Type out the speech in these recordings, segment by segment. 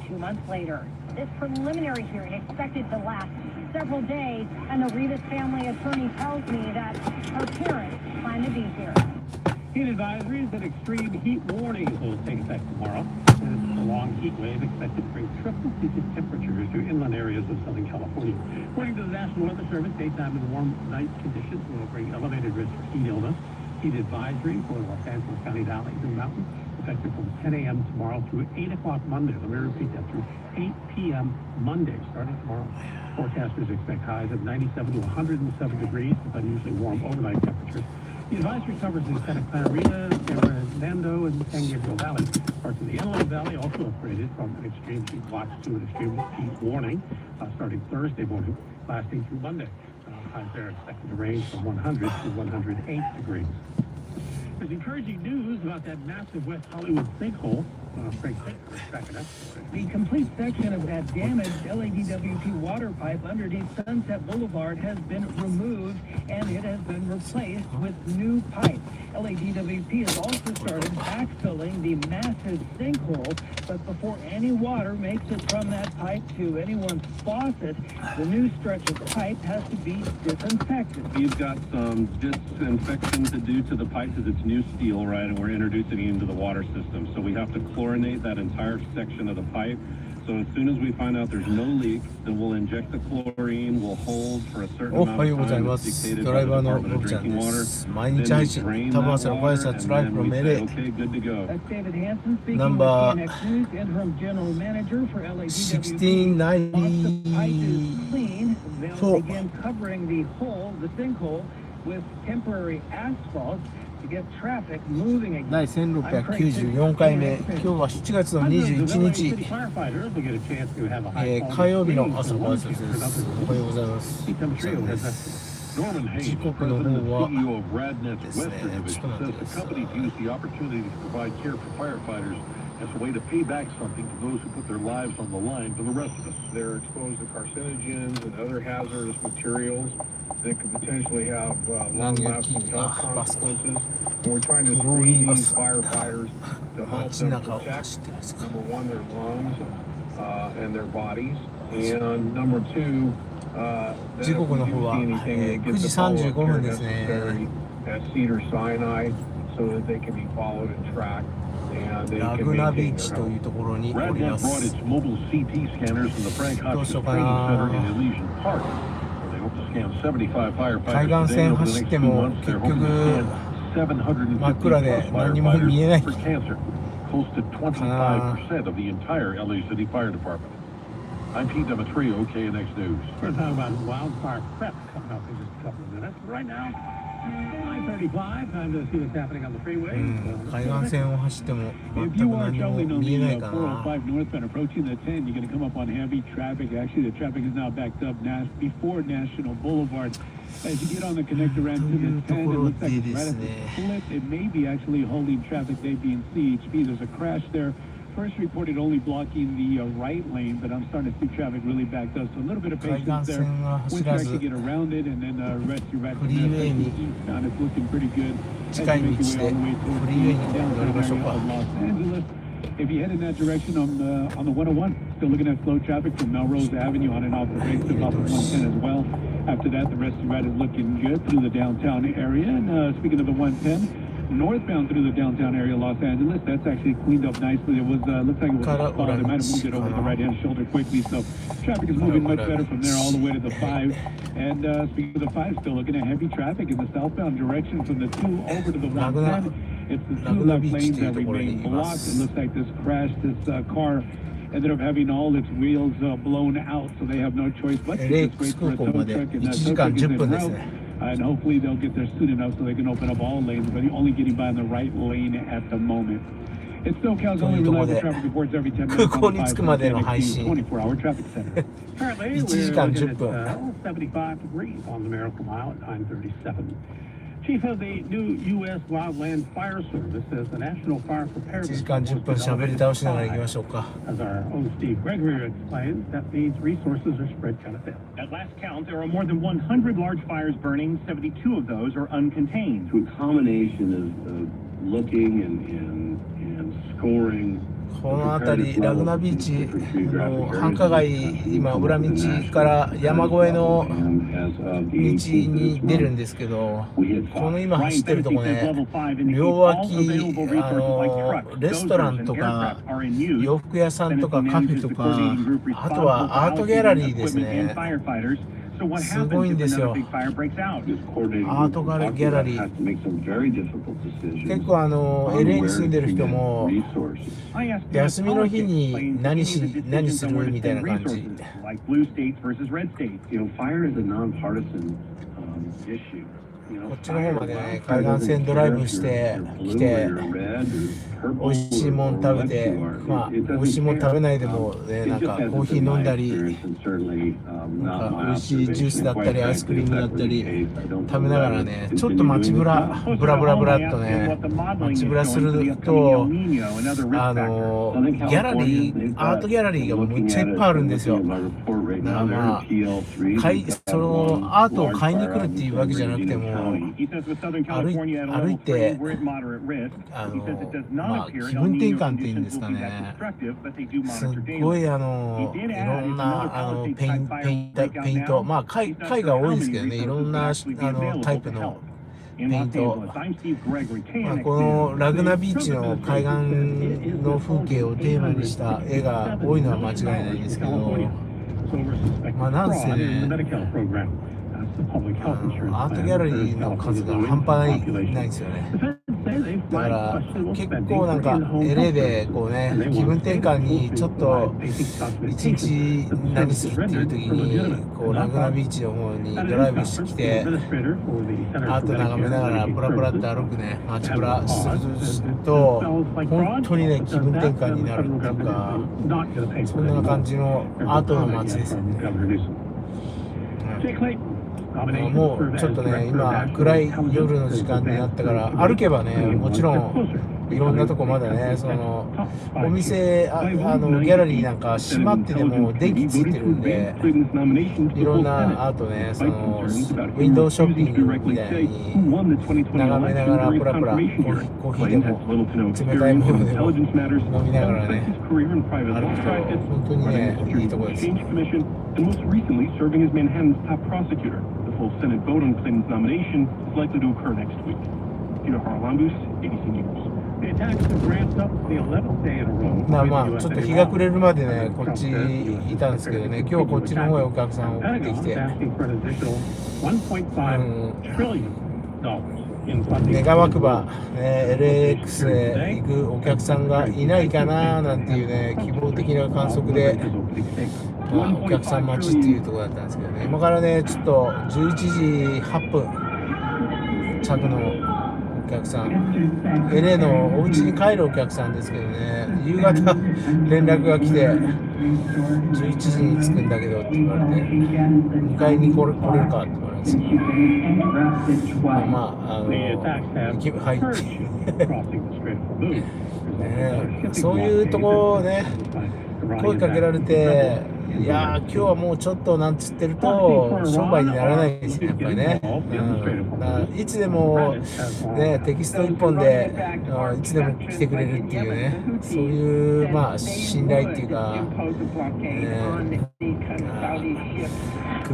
2 months later. This preliminary hearing expected to last several days, and the Rivas family attorney tells me that her parents plan to be here. Heat advisories and extreme heat warnings will take effect tomorrow. A long heat wave expected to bring triple-digit temperatures to inland areas of Southern California. According to the National Weather Service, daytime and warm night conditions will bring elevated risk for heat illness. Heat advisory for Los Angeles County valleys and mountains effective from 10 a.m. tomorrow through 8 o'clock Monday. Let me repeat that, through 8 p.m. Monday, starting tomorrow. Forecasters expect highs of 97 to 107 degrees with unusually warm overnight temperatures. The advisory covers the Santa Clarita, San Fernando, and San Gabriel Valley. Parts of the Antelope Valley also upgraded from an extreme heat watch to an extreme heat warning starting Thursday morning, lasting through Monday. Highs there are expected to range from 100 to 108 degrees. There's encouraging news about that massive West Hollywood sinkhole. The complete section of that damaged LADWP water pipe underneath Sunset Boulevard has been removed, and it has been replaced with new pipe. LADWP has also started backfilling the massive sinkhole, but before any water makes it from that pipe to anyone's faucet, the new stretch of pipe has to be disinfected. We've got some disinfection to do to the pipe because it's new steel, right, and we're introducing it into the water system. So we have to chlorinate that entire section of the pipe. So as soon as we find out there's no leak, then we'll inject the chlorine, we'll hold for a certain amount of time that's dictated by the Department of Drinking Water. Then we drain that water, and then we say, okay, good to go. That's David Hansen speaking Number with CNX News, interim general manager for LADWP. 1690 Once the pipe is clean, they'll begin covering the hole, the sinkhole, with temporary asphalt to get traffic moving again. 第1694回目、今日は7月の21日、火曜日の朝の挨拶です。おはようございます。時刻の方はですね、ちょっと待ってください。as a way to pay back something to those who put their lives on the line for the rest of us. They're exposed to carcinogens and other hazardous materials that could potentially have long-lasting health consequences. And we're trying to screen these firefighters to help them protect, number one, their lungs and their bodies, and number two, 時刻の方は9時35分ですね。at Cedar Sinai so that they can be followed and tracked. ラグナビーチというところにおります。どうしようかな。海岸線走っても結局真っ暗で何も見えないかな。I'm Pete Demetrio, KNX News. We're talking about wildfire prep coming up in just a couple of minutes. Right now, 9:35, time to see what's happening on the freeway. 海岸線を走っても全く何も見えないかな。405 northbound approaching the 10, you're going to come up on heavy traffic. Actually, the traffic is now backed up before National Boulevard. As you get on the connector end to the 10, it looks like right at the split, it may be actually holding traffic, A, B, and CHP. There's a crash there. First reported only blocking the right lane, but I'm starting to see traffic really backed up. So a little bit of patience there. Once you actually get around it, and then rest your right to the eastbound, it's looking pretty good. As you make your way all the way to the downtown area of Los Angeles. If you head in that direction on the 101, still looking at slow traffic from Melrose Avenue on and off the brakes off of 110 as well. After that, the rest of your ride is looking good through the downtown area. And speaking of the 110, northbound through the downtown area of Los Angeles, that's actually cleaned up nicely. It was looks like it was a spot. They might have moved it over the right-hand shoulder quickly, so traffic is moving much better from there all the way to the 5. And speaking of the 5, still looking at heavy traffic in the southbound direction from the 2 over to the 110. It's the 2 left lanes that remain blocked. It looks like this crash, this car ended up having all its wheels blown out, so they have no choice but to just wait for a tow truck, and that tow truck is en route. And hopefully they'll get there soon enough so they can open up all lanes, but only getting by in the right lane at the moment. It's SoCal's only reliable traffic reports every 10 minutes on the 24-hour traffic center. Currently, we're looking at 75 degrees on the Miracle Mile at 9:37. Chief of the new U.S. Wildland Fire Service says the National Fire Preparedness. 1時間10分喋り倒しながら行きましょうか。 As our own Steve Gregory explains, that means resources are spread kind of thin. At last count, there are more than 100 large fires burning. 72 of those are uncontained. Through a combination of looking and scoring この辺りラグナビーチの繁華街、今裏道から山越えの道に出るんですけど、この今走ってるとこね、両脇レストランとか洋服屋さんとかカフェとか、あとはアートギャラリーですね。すごいんですよ。アートギャラリー。結構LA に住んでる人も休みの日に何するみたいな感じ。こっちの方までね、海岸線ドライブしてきて、美味しいもん食べて、まあ美味しいもん食べないでもね、なんかコーヒー飲んだり、なんか美味しいジュースだったりアイスクリームだったり食べながらね、ちょっと街ブラっとね、街ブラすると、ギャラリー、アートギャラリーがむっちゃいっぱいあるんですよ。だからまあ、そのアートを買いに来るっていうわけじゃなくても、歩いてまあ気分転換っていうんですかね、すっごいいろんなペイント、まあ絵が多いですけどね、いろんなタイプのペイント、まあ、このラグナビーチの海岸の風景をテーマにした絵が多いのは間違いないんですけど、まあなんせね、アートギャラリーの数が半端ないんですよね。だから結構なんか LA でこうね、気分転換にちょっと一日何するっていう時にこうラグナビーチの方にドライブしてきて、アート眺めながらプラプラって歩くね、街ブラすると本当にね、気分転換になるっていうか、そんな感じのアートの街ですよね。もうちょっとね、今暗い夜の時間になったから歩けばね、もちろんいろんなとこまだね、そのお店ギャラリーなんか閉まってても電気ついてるんで、いろんなアートね、そのウィンドウショッピングみたいに眺めながらプラプラコーヒーでも冷たいものでも飲みながらね歩くと本当にね、いいとこです。Full Senate vote on Clinton's nomination is likely to occur next week. Peter Haralambous, ABC News. The attacks have ramped up the 11th day in a row. まあちょっと日が暮れるまでね、こっちいたんですけどね、今日はこっちの方へお客さんを送ってきて、願わくば、ね、LAX へ行くお客さんがいないかななんていうね、希望的な観測で、まあ、お客さん待ちっていうところだったんですけどね、今からね、ちょっと11時8分着のお客さん、LA のお家に帰るお客さんですけどね、夕方連絡が来て、11時に着くんだけどって言われて、迎えに来れるかって言われるんですけど、まあ、入ってね、そういうところね、声かけられて、いやー今日はもうちょっとなんつってると商売にならないですね、やっぱりね。いつでもね、テキスト一本でいつでも来てくれるっていうね、そういうまあ信頼っていうか、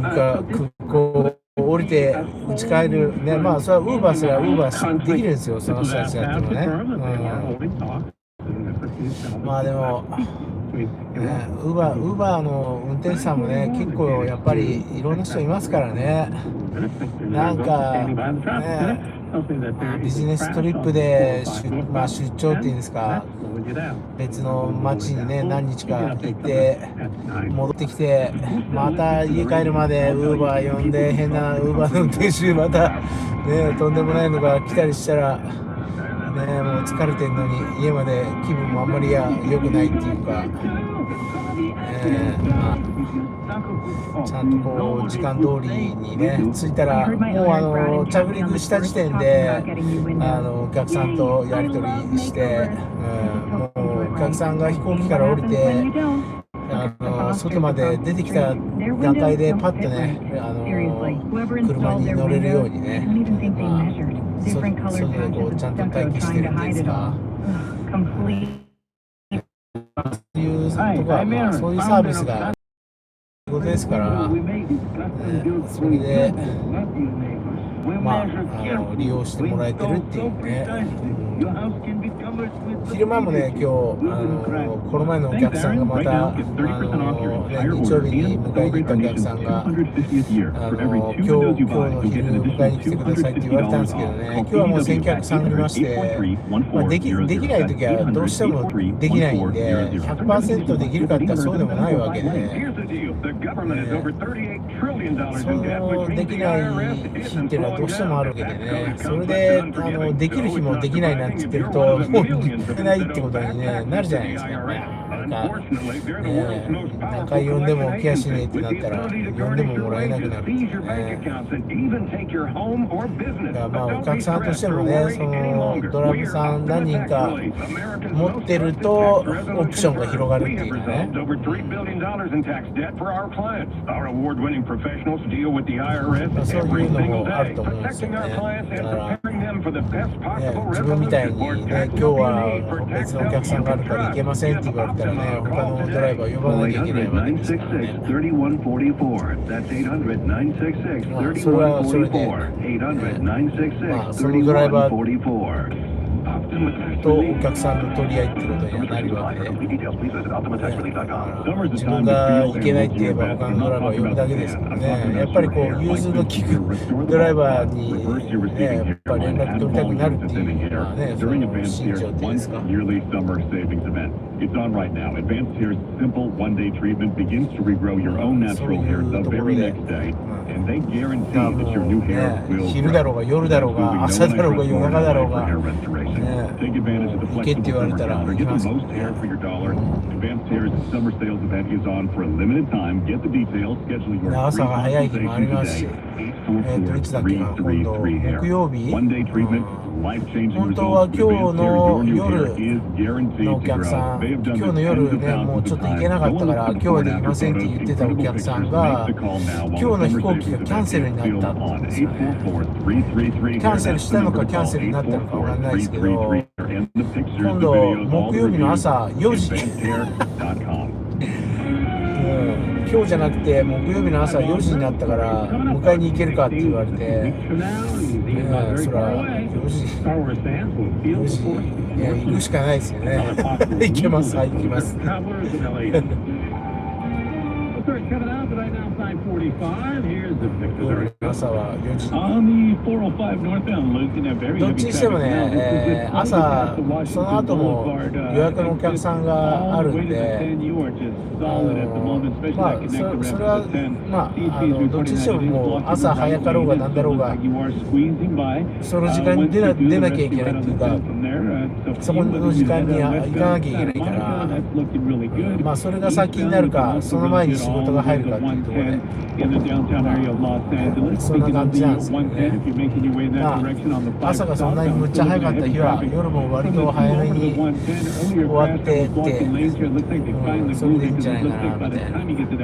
空港降りて家帰るね、まあそれはウーバーすらウーバーできるんですよ、その人たちやってもね。まあでもウーバーの運転手さんもね、結構やっぱりいろんな人いますからね。なんかね、ビジネストリップで出張っていうんですか、別の町にね何日か行って戻ってきて、また家帰るまでウーバー呼んで、変なウーバーの運転手またね、とんでもないのが来たりしたらね、もう疲れてんのに家まで気分もあんまり良くないっていうか、まあ、ちゃんとこう時間通りにね着いたら、もう着陸した時点でお客さんとやり取りして、もうお客さんが飛行機から降りて外まで出てきた段階でパッとね車に乗れるようにね、まあ外でこうちゃんと待機してるんですか。とか、まあ、そういうサービスが仕事ですから、それで、まあ、利用してもらえてるっていうね。昼間もね、今日この前のお客さんがまた日曜日に迎えに行ったお客さんが今日の昼迎えに来てくださいって言われたんですけどね、今日はもう先客さんがいまして、まあ、できない時はどうしてもできないんで 100% できるかって言ったらそうでもないわけで、そのできない日っていうのはどうしてもあるわけでね、それでできる日もできないなんて言ってるともうできないってことに、ね、なるじゃないですか。何回呼んでも来やしねえってなったら呼んでももらえなくなるっていうね。だからまあお客さんとしてもね、そのドラムさん何人か持ってるとオプションが広がるっていうかね。まあ、そういうのもあると思うんですよね。だから自分みたいにね、今日は別のお客さんがあるから行けませんって言われたらね、他のドライバー呼ばなきゃいけないわけですからね。まあ、それはそれで、まあ、そのドライバーとお客さんの取り合いってことにはなるわけで、自分が行けないって言えば他のドライバーを呼ぶだけですからね。やっぱりこう融通の利くドライバーに、ね、やっぱ連絡取りたくなるっていうのはね、その心情っていうんですか。It's on right now. Advanced Hair's simple one-day treatment begins to regrow your own natural hair the very next day, and they guarantee that your new hair will 昼だろうが夜だろうが朝だろうが夜中だろうが、hair restoration. Take advantage of the 行けって言われたら flexible or 行き get ま the す。 most hair for your dollar. Advanced Hair's summer sales event is on for a limited time. Get the details. Schedule your 朝が早い日もありますし、いつだっけな、今度木曜日、本当は今日の夜のお客さん、今日の夜ね、もうちょっと行けなかったから今日はできませんって言ってたお客さんが、今日の飛行機がキャンセルになったんですよね。キャンセルしたのかキャンセルになったのかわかんないですけど、今度木曜日の朝4時今日じゃなくて木曜日の朝4時になったから迎えに行けるかって言われて、それは4時いや行くしかないですよね。行けます、はい、行きます。朝は4時。どっちにしてもね、朝その後も予約のお客さんがあるんで、まあそれはまあどっちにしてももう朝早かろうがなんだろうがその時間に出なきゃいけないっていうか、そこの時間に行かなきゃいけないから、まあそれが先になるかその前に仕事が入るかっていうところで、そんな感じなんですよね。まあ朝がそんなにむっちゃ早かった日は夜も割と早めに終わってって、それでいいんじゃないかなみたいな。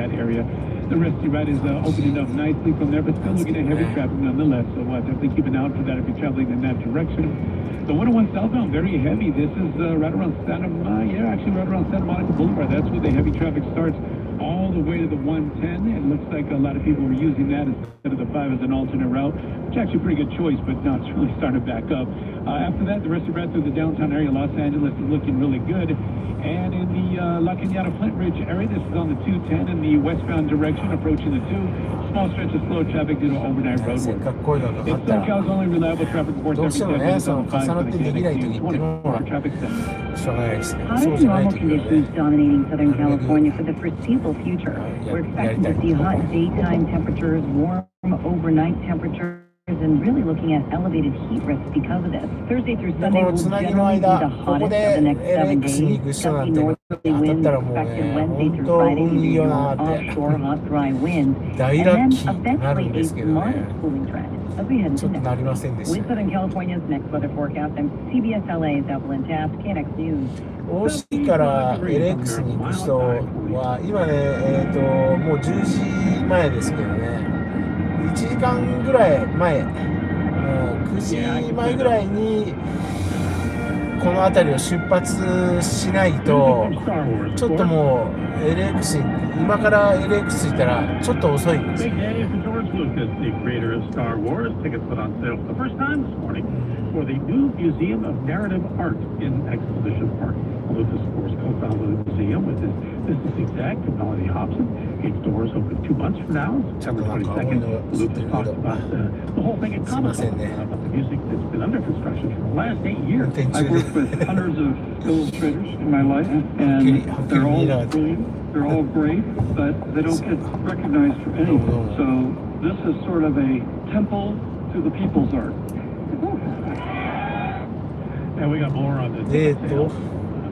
The rest of the route is opening up nicely from there, but still looking at heavy traffic nonetheless. So definitely keep an eye out for that if you're traveling in that direction. The 101 southbound, very heavy. This is right around right around Santa Monica Boulevard. That's where the heavy traffic starts all the way to the 110. It looks like a lot of people were using that instead of the 5 as an alternate route, which is actually a pretty good choice, but now it's really started back up. After that, the rest of the route through the downtown area, Los Angeles, is looking really good. And in the La Cañada Flint Ridge area, this is on the 210 in the westbound direction, approaching the 2. Small stretch of slow traffic due to overnight road work. It's SoCal's only reliable traffic report every 7 minutes on 5 for the Kansas 24-hour traffic center. Hot and normal conditions dominating Southern California for the foreseeable future. We're expecting to see hot daytime temperatures, warm overnight temperatures, and really looking at elevated heat risk because of this. Thursday through Sunday will generally be the hottest of the next 7 days. Gusty northerly winds expected Wednesday through Friday to be offshore hot dry winds, and then eventually a modest cooling trend as we head into next week. With Southern California's next weather forecast, I'm CBS LA's Evelyn Taft, KNX News. OC から LAX に行く人は今ね、もう10時前ですけどね、1時間ぐらい前、9時前ぐらいにこの辺りを出発しないと、ちょっともう LX 今から LX 行ったらちょっと遅いんですよ。 Big day for George Lucas, the creator of Star Wars. Tickets put on sale for the first time this morning for the new Museum of Narrative Art in Exposition Park. Lucas, of course, co-founded the museum with his business exec, Melanie Hobson. Its doors open 2 months from now, September 22nd. Lucas talks about the whole thing at Comic Con, about the music that's been under construction for the last 8 years. I've worked with hundreds of illustrators in my life, and they're all brilliant, they're all great, but they don't get recognized for anything. So this is sort of a temple to the people's art. And we got more on this.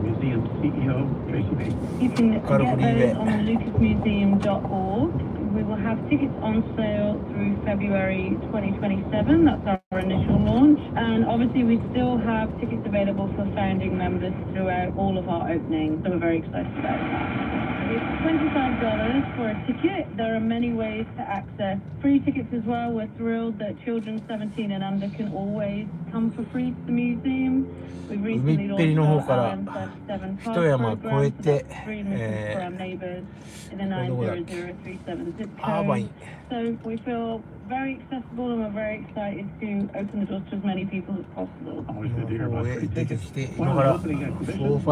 Museum CEO Tracy Bates. You can get those on lucasmuseum.org. We will have tickets on sale through February 2027. That's our initial launch. And obviously we still have tickets available for founding members throughout all of our openings. So we're very excited about that. It's $25 for a ticket. There are many ways to access free tickets as well. We're thrilled that children 17 and under can always come for free to the museum. We've recently launched our RM37 pass program, so that's free admission for our neighbours in the 90037 zip code. So we feel very accessible and we're very excited to open the doors to as many people as possible. Always good to hear about free tickets. 今から45、405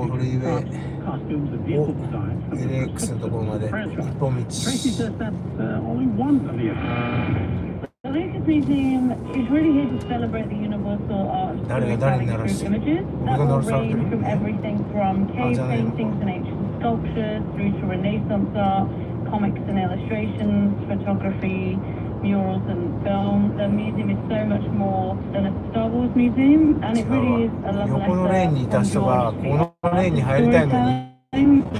フリーウェイ costumes and vehicle designs. LX のところまで一本道。 Tracy says that's only one of the The Lucas Museum is really here to celebrate the universal art of storytelling through images. That will range from everything from cave paintings and ancient sculptures through to Renaissance art, comics and illustrations, photography, murals and film. The museum is so much more than a Star Wars museum, and it really is a love letter from George to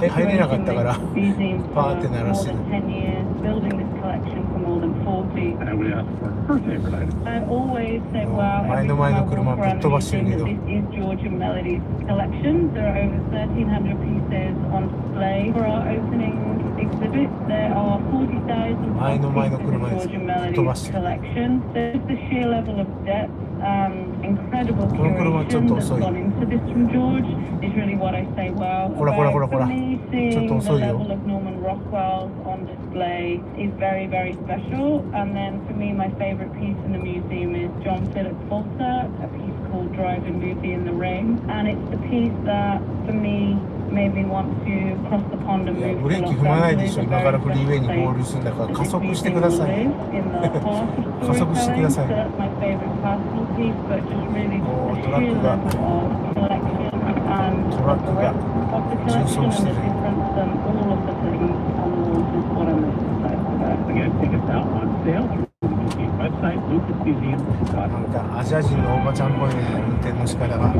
入れなかったからパーって鳴らしてる。 building this collection for more than 40. And I would ask for her favorite item. I always say, wow, every 前の前の time I 車 walk ぶっ around 飛 the ばしてる museum けど that this is George and Melody's collection. There are over 1,300 pieces on display. For our opening exhibit, there are 40,000 前の前の pieces 車 of で George and ぶっ飛ば Melody's してる。 collection. There's the sheer level of depth, incredible この車ちょっ curation と that's 遅い。 gone into this from George is really what I say, wow. ほらほらほらほら。 For me, ちょっと seeing the 遅いよ。 level of Norman Rockwell's on display is very, very special. And then for me, my favorite piece in the museum is John Philip Falstaff, a piece called Drive and Movie in the Rain. And it's the piece that, for me, made me want to cross the pond and いや move ブレ to ーキ Los 踏まないで Angeles. しょ。 A 今 very からフリーウェイ special に place. 合流するんだから This 加速 piece して will ください。 live in the heart of 加速してくだ storytelling. さ So い。 that's my favorite personal piece, but just really just お the ートラッ sheer クが level of collection and トラッ the クが breadth of the 重 collection 装 and し the てる。 difference and all of the things on the walls is what I'm most excited about. Again, tickets out on sale through the museum website, lucasmuseum.org. なんかアジア人のおばちゃんっぽい運転の仕方が。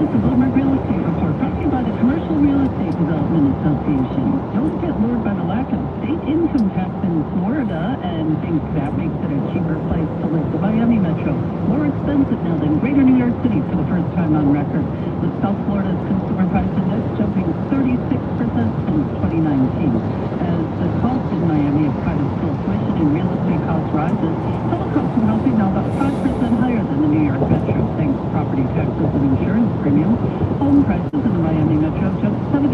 Development Real Estate Report brought to you by the Commercial Real Estate Development Association. Don't get lured by the lack of state income tax in Florida and think that makes it a cheaper place to live. The Miami Metro, more expensive now than Greater New York City for the first time on record, with South Florida's consumer price index jumping 36% since 2019. As the cost in Miami of private school tuition and real estate costs rises, total costs of housing now about 5% higher than the New York Metro, thanks to property taxes and insurance premiums. Home prices in the Miami Metro jumped 79%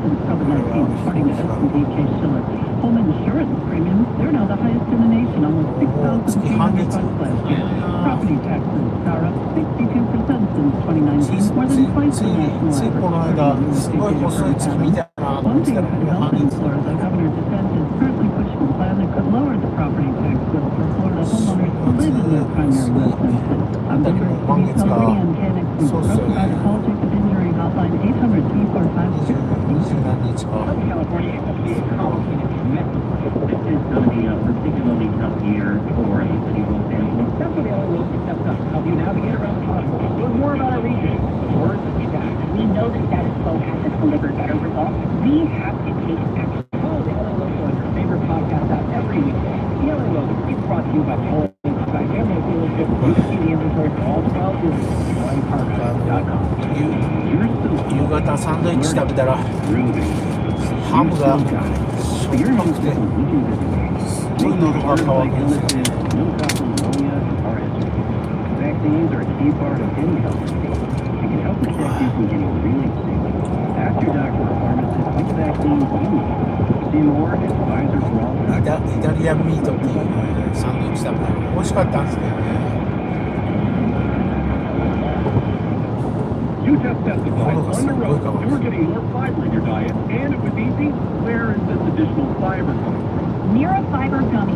since COVID-19, according to S&P Case-Shiller. Home insurance premiums, they're now the highest in the nation, almost $6,300 last year. Property taxes are up 62% since 2019, more than twice the national ついこの間 average. すごい細い月見たなと思 One って thing たら that could help in Florida, Governor DeSantis currently pushing a plan that could lower the property tax bill for Florida homeowners to live in their primary residences. I'm Dr. Steve Pellegrini on KNX News. About the call to the injury hotline 800-345-6060. 20何日か。 Southern California is going to be a complicated commitment. This is going to be a particularly tough year for a city of Los Angeles. That's where the LA Road steps up to help you navigate around the pothole. Learn more about our region. Words of feedback. We know the status quo hasn't delivered better results. We have to take action. Follow the LA Road Show on your favorite podcast app every week. The LA Road is brought to you by Paul by Family Dealership. You can see the inventory for all 12 dealers at LAParkhouse.com. 夕方サンドイッチ食べたらハムがしょっぱくてごい喉が渇くんですよね。 Vaccines are a key part of any health state. It can help protect you from getting really sick. Ask your doctor or pharmacist which vaccines you need. See more at Pfizer for all. イタリアンミートっていうサンドイッチ食べたら美味しかったんですけどね。 You just testified on the road you were getting more fiber in your diet, and it was easy. Where is this additional fiber coming from? Mirafiber gummy.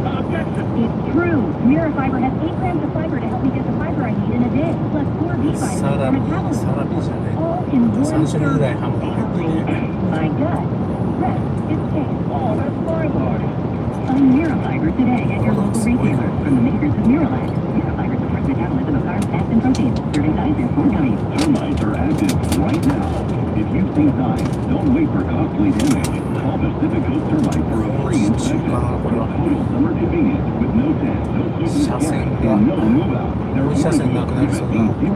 Objection. It's true. Mirafiber has 8 grams of fiber to help me get the fiber I need in a day, plus 4 B サ vitamins ラ for ミ metabolism. じゃない。 All in 3 one 種類ぐらい serving. ハムが入っていて、 My gut. Rest is safe. Oh, that's my body. Find Mirafiber today at your local retailer from the makers of Miralax. Mirafiber supports metabolism of carbs, fats, and proteins. Serving size is 4 gummies. Termites are active right now. If you see signs, don't wait for costly damage. Call Pacific Coast Termite for a free inspection. Total summer convenience with no tent, no smoking gas, and no move out. There are zero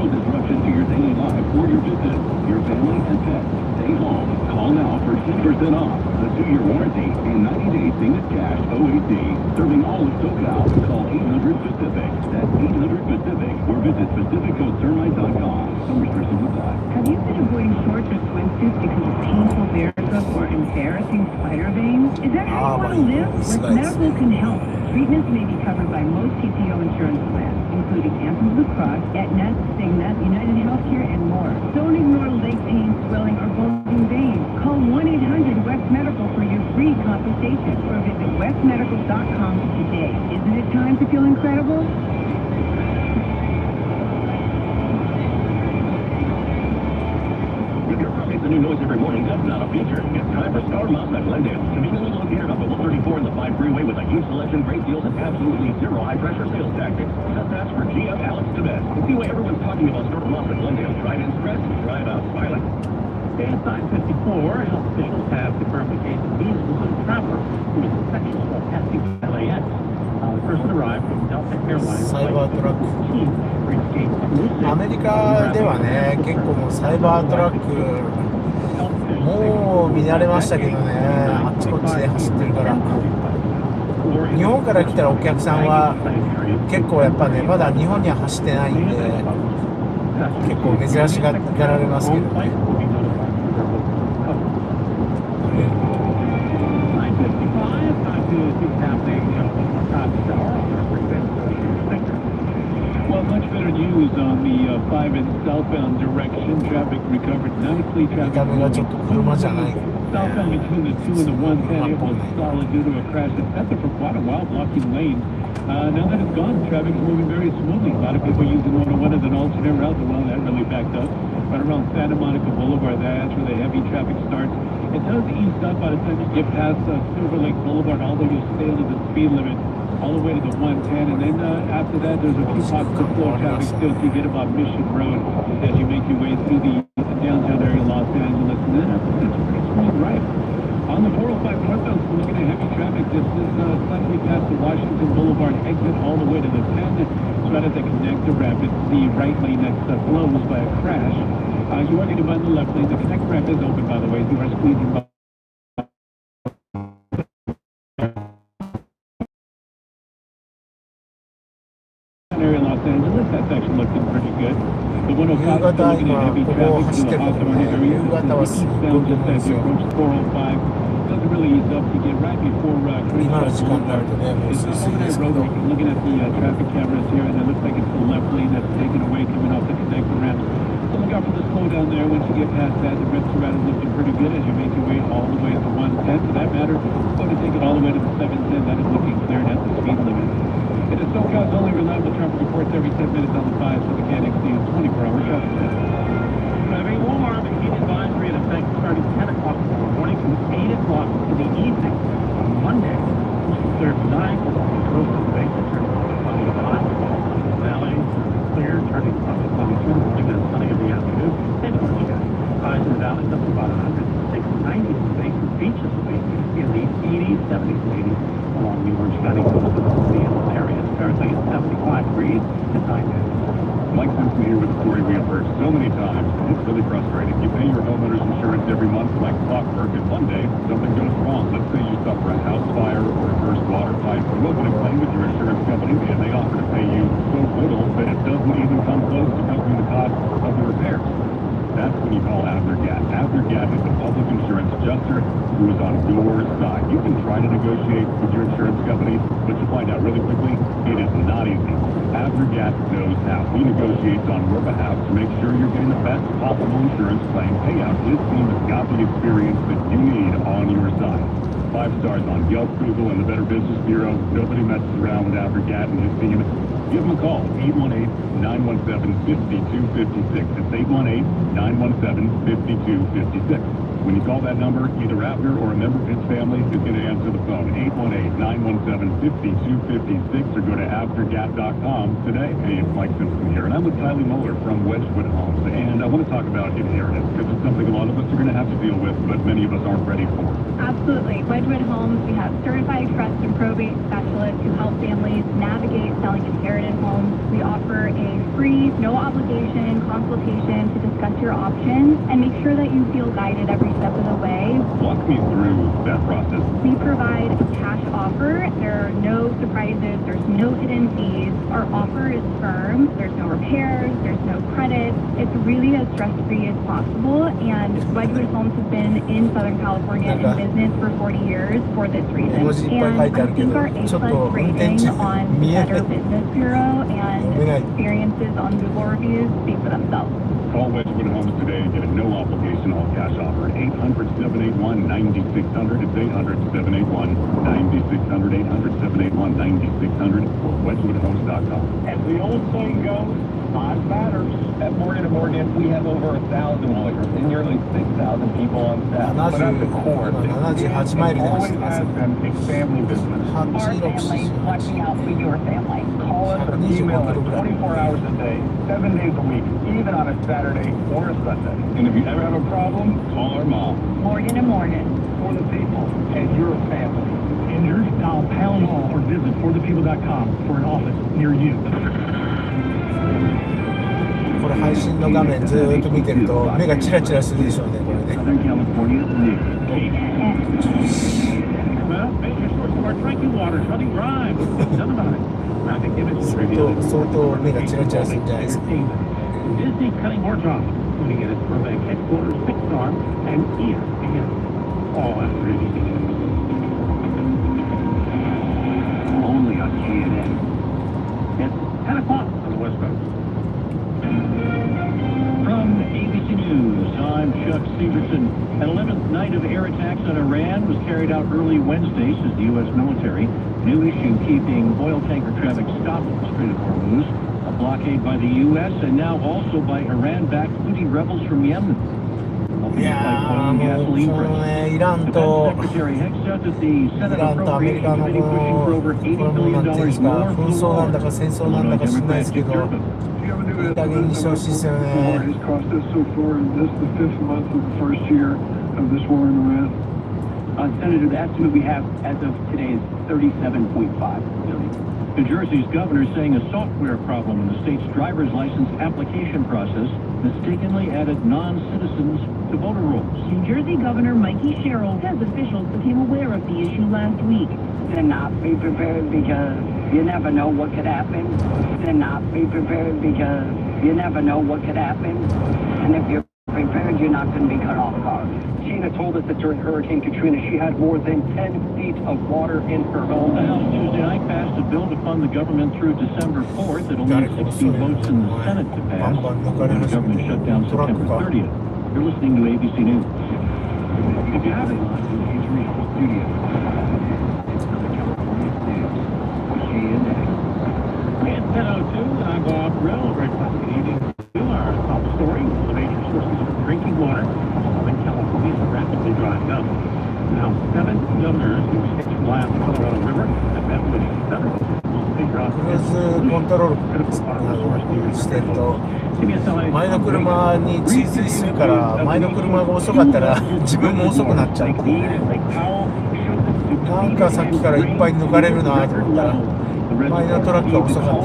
disruption to your daily life or your business, your family, and pets. Stay home. Call now for 10% off, a 2-year warranty, and 90-day famous cash OAC. Serving all of SoCal. Call 800-PACIFIC. That's 800-PACIFIC or visit PacificCoastTermite.com. Some restrictions apply. Have you been avoiding shorts or swimsuits because of painful varicose or embarrassing spider veins? Is that how you want to live? West Medical can help. Treatments may be covered by most PPO insurance plans, including Anthem Blue Cross, Aetna, Cigna, United Healthcare, and more. Don't ignore leg pain, swelling, or bulging veins. Call 1-800-WEST Medical for your free consultation, or visit westmedical.com today. Isn't it time to feel incredible? If your car makes a new noise every morning, that's not a feature. It's time for Star Mountain at Glendale. Conveniently located off of 134 and the 5 freeway with a huge selection, great deals, and absolutely zero high-pressure sales tactics. Just ask for GM Alex Tebet. See why everyone's talking about Star Mountain at Glendale. Drive-in stress, drive out silent. Inside 54, health officials have confirmed the case of measles in a traveler who was infectious while testing at LAX. The person arrived from Delta Airlinesサイバートラック。 reached gate 206. アメリカではね、結構もうサイバートラックもう見慣れましたけどね、あっちこっちで走ってるから。日本から来たらお客さんは結構やっぱね、まだ日本には走ってないんで、結構珍しがられますけどね。Well, much better news on the 5 and southbound direction. Traffic recovered nicely. 見 Traffic た目がちょっと車じゃない。 southbound between the 2 and the 110, it was solid due to a crash that set there for quite a while, blocking lanes. Now that it's gone, traffic's moving very smoothly. A lot of people using 101 as an alternate route. Well, that really backed up. Right around Santa Monica Boulevard, that's where the heavy traffic starts. It does ease up by the time you get past Silver Lake Boulevard, although you'll stay under the speed limit all the way to the 110. And then after that, there's a few pockets of slow traffic still till you get about Mission Road as you make your way through the downtown area of Los Angeles. And then after that, it's a pretty smooth ride. On the 405 northbound, we're looking at heavy traffic. This is slightly past the Washington Boulevard exit all the way to the 10. It's right at the connector ramp. It's the right lane that's closed by a crash. You are going to find the left lane. The connector ramp is open, by the way. You are squeezing by. Area of Los Angeles, that's actually looking pretty good. The 105 is looking at heavy traffic to the Hawthorne area. Eastbound just as you approach 405. Doesn't really ease up to get right before Crenshaw Boulevard. It's overnight road. You're looking at the traffic cameras here, and it looks like it's the left lane that's taken away coming off the connector ramp. So look out for the slowdown there. Once you get past that, the rest around is looking pretty good as you make your way all the way to the 110. For that matter, going to take it all the way to the 710. That is looking cleared at the speed limit. It is SoCal's only reliable traffic reports every 10 minutes on the 5, so the Mechanics News 24-hour traffic. Driving warm, a heat advisory in effect starting 10 o'clock in the morning to 8 o'clock in the evening. On Monday, this is clear from 9 o'clock. Coastal Basin turning sunny to hot. Valley, clear, turning sunny to morning and sunny in the afternoon. And Highs in the valleys up to about 100. 86, 90 space, beaches space in the 80s, 70s, 80s along the Orange County coast of the Seattle area. It's currently at 75 degrees at 9 days. Mike Simpson here with a story we have heard so many times. It's really frustrating. You pay your homeowner's insurance every month like clockwork, and one day something goes wrong. Let's say you suffer a house fire or a burst water pipe, or open a claim with your insurance company, and they offer to pay you so little that it doesn't even come close to covering the cost of the repairs. That's when you call Aftergat. Aftergat is a public insurance adjuster who is on your side. You can try to negotiate with your insurance company, but you find out really quickly it is not easy. Aftergat knows how. He negotiates on your behalf to make sure you're getting the best possible insurance claim payout. His team has got the experience that you need on your side. 5 stars on Yelp, Google, and the Better Business Bureau. Nobody messes around with Aftergat and his team. Give them a call, 818-917-5256. It's 818-917-5256. When you call that number, either Abner or a member of his family is going to answer the phone, 818-917-5256, or go to aftergat.com today. Hey, it's Mike Simpson here, and I'm with Kylie Muller from Wedgwood Homes, and I want to talk about inheritance, because it's something a lot of us are going to have to deal with, but many of us aren't ready for. Absolutely. Wedgwood Homes, we have certified trust and probate specialists who help families navigate selling inherited homes. We offer a free, no obligation consultation to discuss your options and make sure that you feel guided every step of the way. Walk me through that process. We provide a cash offer. There are no surprises. There's no hidden fees. Our offer is firm. There's no repairs. There's no credit. It's really as stress-free as possible. And Wedgwood Homes has been in Southern California in business for 40 years for this reason. And I think our A+ rating on Better Business Bureau and experiences on Google reviews speak for themselves. Call Wedgwood Homes today and get a no-obligation all-cash offer at 800-781-9600. It's 800-781-9600, 800-781-9600, or wedgwoodhomes.com. As the old saying goes, time matters. At Morgan & Morgan, we have over 1,000 lawyers and nearly 6,000 people on staff. But at the core, it always has been a family business. Our family, watching out for your family. Call us or email us 24 hours a day, 7 days a week, even on a Saturday or a Sunday. And if you ever have a problem, call our mom. Morgan & Morgan. For the people and your family. Injured? Dial pound or visit forthepeople.com for an office near you. これ配信の画面ずーっと見てると目がチラチラするでしょうね、これね。 Southern California's news. Well, major source of our drinking water running dry. None about it. Traffic images reveal 相当目がチラチラするんじゃないですか。 Disney cutting more jobs, including at its Burbank headquarters, Pixar, and ESPN. All after ABC News. Only on CNN. It's 10 o'clock on the West Coast. From ABC News, I'm Chuck Severson. An 11th night of air attacks on Iran was carried out early Wednesday, says the U.S. military. New issue keeping oil tanker traffic stopped at the Strait of Hormuz. A blockade by the U.S. and now also by Iran-backed Houthi rebels from Yemen. いやー、もうこのね、イランとアメリカのこのなんていうんですか、紛争なんだか戦争なんだか知らないですけど、いい加減にしてほしいですよね。Senator, the estimate we have as of today is $37.5 billion. New Jersey's governor saying a software problem in the state's driver's license application process mistakenly added non-citizens to voter rolls. New Jersey Governor Mikey Sherrill says officials became aware of the issue last week. To not be prepared because you never know what could happen. To not be prepared because you never know what could happen. And if you're prepared, you're not going to be cut off guard. Sheena told us that during Hurricane Katrina, she had more than 10 feet of water in her home. The House Tuesday night passed a bill to fund the government through December 4th. It only needs 16 votes in the Senate to pass. The government shut down September 30th. You're listening to ABC News. If you haven't, he's reached the studio. It's 10:02. I'm Bob Brill. Very pleasant evening to our top story. The major sources for drinking water. Southern California is rapidly drying up. Now, 7 governors who staged from last Colorado River have met with 7 クルーズコントロールしてるとと前の車に追随するから、前の車が遅かったら自分も遅くなっちゃうっていうね。なんかさっきからいっぱい抜かれるなと思ったら前のトラックが遅かった。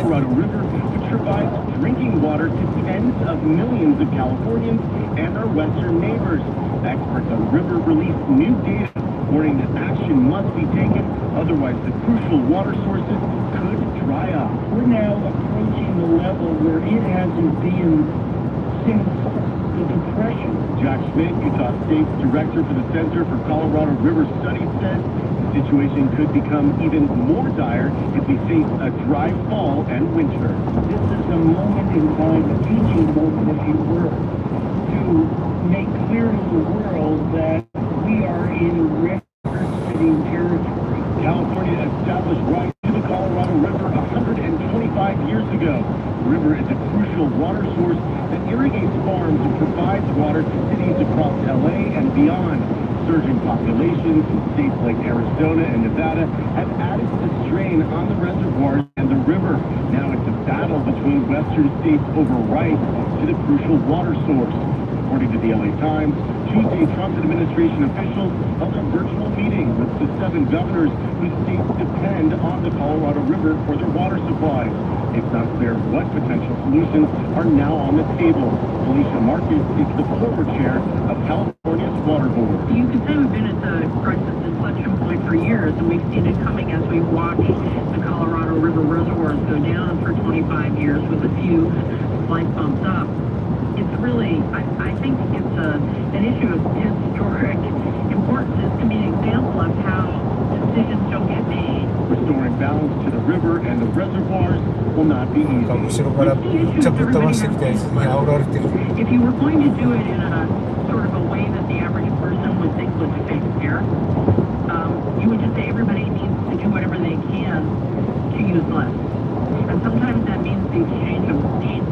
Provides drinking water to tens of millions of Californians and our western neighbors. Experts on the river released new data warning that action must be taken, otherwise the crucial water sources could dry up. We're now approaching the level where it hasn't been since the Depression. Jack Schmidt, Utah State's director for the Center for Colorado River Studies, says the situation could become even more dire if we face a dry fall and winter. This is a moment in time, a teaching moment, if you were, to make clear to the world that we are in record-setting territory. California established right to the Colorado River 125 years ago. The river is a crucial water source that irrigates farms and provides water to cities across LA and beyond. Surging populations in states like Arizona and Nevada have added to the strain on the reservoirs and the river. Now it's a battle between western states over rights to the crucial water source. According to the LA Times, Tuesday, Trump administration officials held a virtual meeting with the 7 governors whose states depend on the Colorado River for their water supplies. It's not clear what potential solutions are now on the table. Felicia Marcus is the former chair of California's Water Board. You could say we've been at the crisis inflection point for years, and we've seen it coming as we watch the Colorado River reservoirs go down for 25 years with a few slight bumps up. It's really, I think it's an issue of historic importance. It's to be an example of how decisions don't get made. Restoring balance to the river and the reservoirs will not be easy. 後ろからぶっちゃぶっ飛ばしてきたやつに煽られてる。 If you were going to do it in a sort of a way that the average person would think was fair, you would just say everybody needs to do whatever they can to use less. And sometimes that means the exchange of money.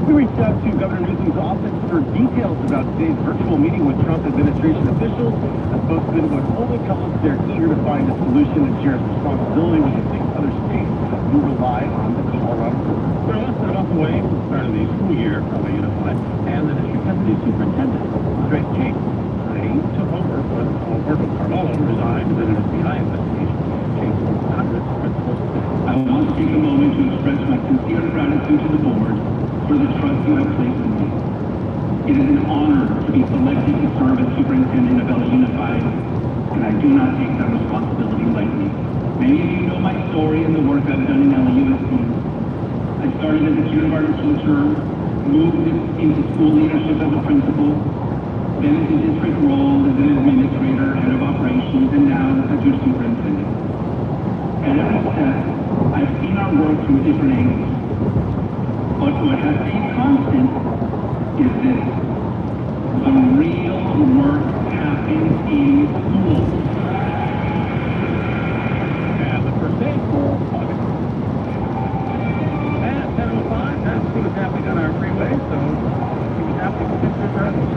We reached out to Governor Newsom's office for details about today's virtual meeting with Trump administration officials. A spokesman would only tell us they're eager to find a solution and share responsibility with the 6 other states who rely on the Colorado River. We're less than a month away from the start of the school year, probably unified, and the district has a new superintendent, Greg James. He took over when Alberto Carvalho resigned in an FBI investigation. James worked with hundreds of principals. I want to take a moment to express my sincere gratitude to the board for the trust you have placed in me. It is an honor to be selected to serve as superintendent of LA Unified, and I do not take that responsibility lightly. Many of you know my story and the work I've done in LAUSD. I started as a kindergarten teacher, moved into school leadership as a principal, then into district role as an administrator, head of operations, and now as your superintendent. At every step, I've seen our work from different angles. But what has stayed constant is this: the real work happens in schools. And the first aid for August. At 10:05, that's what's happening on our freeway, so we can have to get this early.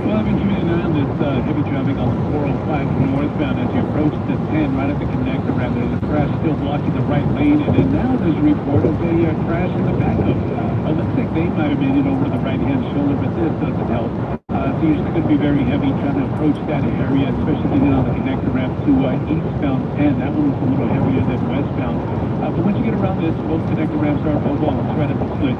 Well, I've been keeping an eye on this heavy traffic on the 405 northbound as you approach the 10 right at the connector ramp. There's a crash still blocking the right lane, and then now there's a report of a crash in the backup. Looks like they might have made it over the right-hand shoulder, but this doesn't help. So you're still going to be very heavy trying to approach that area, especially getting on the connector ramp to eastbound 10. That one's a little heavier than westbound. But once you get around this, both connector ramps are right at the split.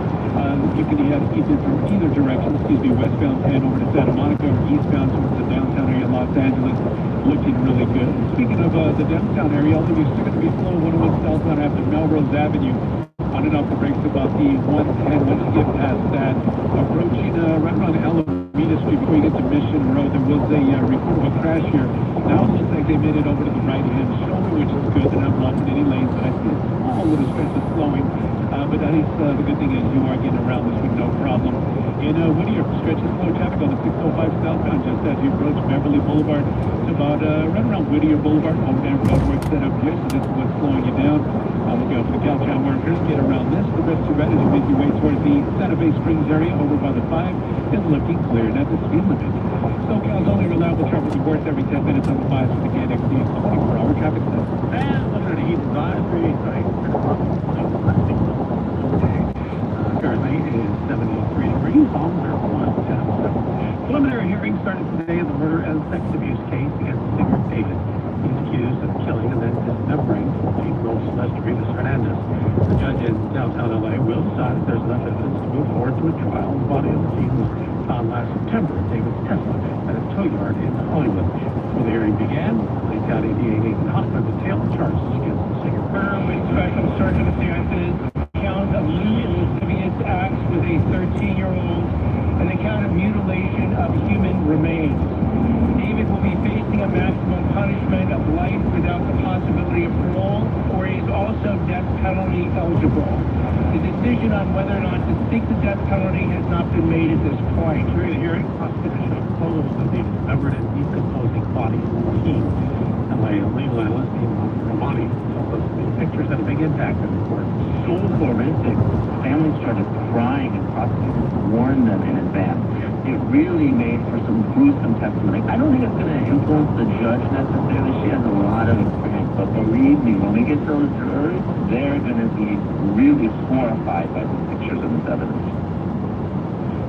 You can head either direction, westbound 10 over to Santa Monica or eastbound towards the downtown area of Los Angeles. Looking really good. Speaking of the downtown area, although you're still going to be slow 101 southbound after Melrose Avenue. On and off the brakes about the 110 once you get past that. Approaching right around Alameda Street before you get to Mission Road, there was a report of a crash here. Now it looks like they made it over to the right-hand shoulder, which is good. They're not blocking any lanes, but I see a small little stretch of slowing. But at least the good thing is you are getting around this with no problem. In Whittier, stretch of slow traffic on the 605 southbound just as you approach Beverly Boulevard. It's about right around Whittier Boulevard. Overland roadwork set up here, so this is what's slowing you down. Look out for the Caltown workers. Get around this. The rest of it as you make your way towards the Santa Fe Springs area over by the 5 is looking clear. That's the speed limit. SoCal's only reliable traffic reports every 10 minutes on the 5 with the KNXT 24-hour traffic center. And looking at the east side, 385. Currently it is 73 degrees on marijuana 1007. Preliminary hearing started today in the murder and sex abuse case against singer David. He's accused of killing and then dismembering 14-year-old Celeste Rivas Hernandez. The judge in downtown LA will decide if there's enough evidence to move forward to a trial. The body of the teen was found last September at David's Tesla at a tow yard in Hollywood. When the hearing began, the county DA Nathan Hoffman detailed the charges against the singer. With Special Sergeant DeSantis, count of lewd and lascivious acts with a 13-year-old, and the count of mutilation of human remains. David will be facing a maximum punishment of life without the possibility of parole, or he is also death penalty eligible. The decision on whether or not to seek the death penalty has not been made at this point. During the hearing, prosecutors showed photos of David's dismembered and decomposing body of the teen. LA legal analyst Romani tells us the pictures had a big impact on the court. So horrific. Families started crying and prosecutors warned them in advance. It really made for some gruesome testimony. I don't think it's going to influence the judge necessarily. She has a lot of experience. But believe me, when we get to those jurors, they're going to be really horrified by the pictures and this evidence.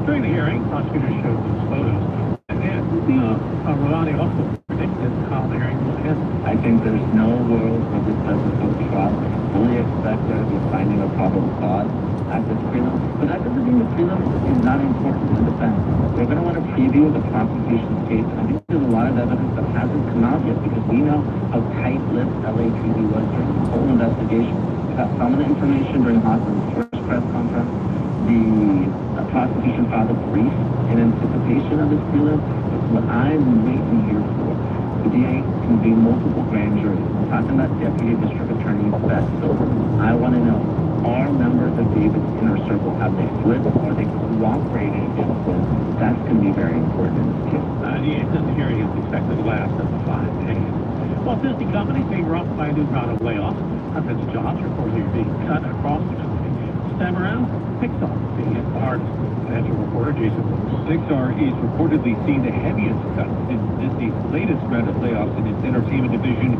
During the hearing, prosecutors showed these photos. And Romani also predicted how the hearing will end. I think there's no world where this doesn't go to trial. Fully expect there to be a finding of probable cause at this prelim. But that doesn't mean the prelim is not important to the defense. We're going to want to preview the prosecution's case. I think there's a lot of evidence that hasn't come out yet because we know how tight-lipped LAPD was during the whole investigation. We got some of the information during Hoffman's first press conference. The prosecution filed a brief in anticipation of this prelim. It's what I'm waiting here for. The DA convened multiple grand juries. We're talking about deputy district attorneys best. So I want to know, are members of David's inner circle, have they flipped or are they cooperating against him? That's going to be very important in this case. The hearing is expected to last up to 5 days. Walt Disney companies being rocked by a new round of layoffs. Hundreds of jobs reportedly are being cut across the country. This time around, Pixar is being hit the hardest. Financial reporter Jason Brooks. Pixar is reportedly seeing the heaviest cuts in Disney's latest round of layoffs in its entertainment division.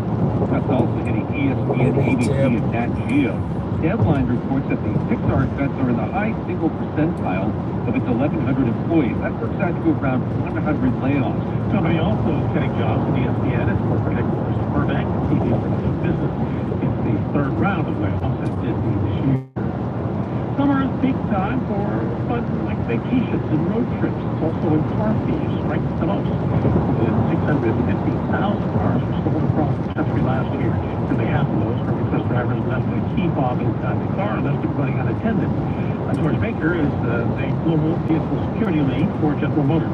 That's also hitting ESPN, ABC, and Nat Geo. Deadline reports that the Pixar cuts are in the high single percentile of its 1,100 employees. That works out to around 100 layoffs. Company also is cutting jobs at ESPN and corporate headquarters at Burbank, TV business. It's the third round of layoffs at Disney this year. Summer is peak time for fun like vacations and road trips. It's also when car thieves strike the most. More than 650,000 cars were stolen across the country last year. Nearly half of those were because drivers left a key fob inside the car and left it running unattended. George Baker is the global vehicle security lead for General Motors.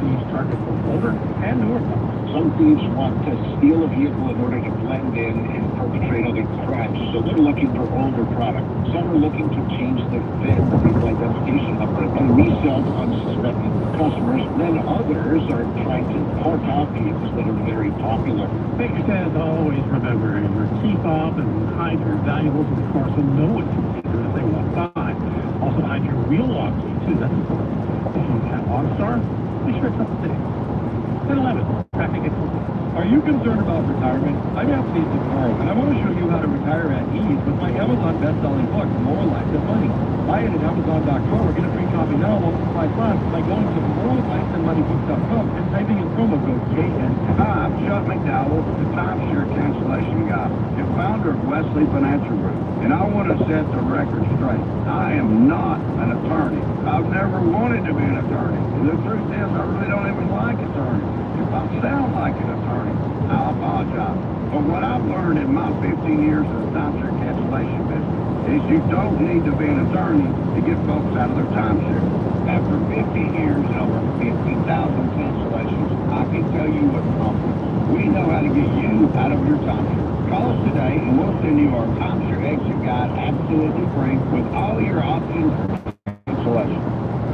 Thieves target both older and newer cars. Some thieves want to steal a vehicle in order to blend in and perpetrate other crimes, so they're looking for older product. Some are looking to change the VIN, the vehicle identification number, and resell to unsuspecting customers. Then others are trying to park out vehicles that are very popular. Baker says always remember your key fob and hide your valuables in the car so no one can see them as they walk by. Also hide your wheel lock key too, that's important. If you have OnStar, be sure it's up to date. 10-11, traffic at Are you concerned about retirement? I'm Anthony Socorro, and I want to show you how to retire at ease with my Amazon best-selling book, More Life Than Money. Buy it at Amazon.com or get a free copy now while supplies last by going to morelifethanmoneybooks.com and typing in promo code KN. Hi, I'm Chuck McDowell, the timeshare cancellation guy and founder of Wesley Financial Group. And I want to set the record straight. I am not an attorney. I've never wanted to be an attorney. And the truth is, I really don't even like attorneys. If I sound like an attorney, I apologize. But what I've learned in my 15 years of the timeshare cancellation business is you don't need to be an attorney to get folks out of their timeshare. After 15 years and over 50,000 cancellations, I can tell you what's confident. We know how to get you out of your timeshare. Call us today and we'll send you our timeshare exit guide absolutely free with all your options for cancellation.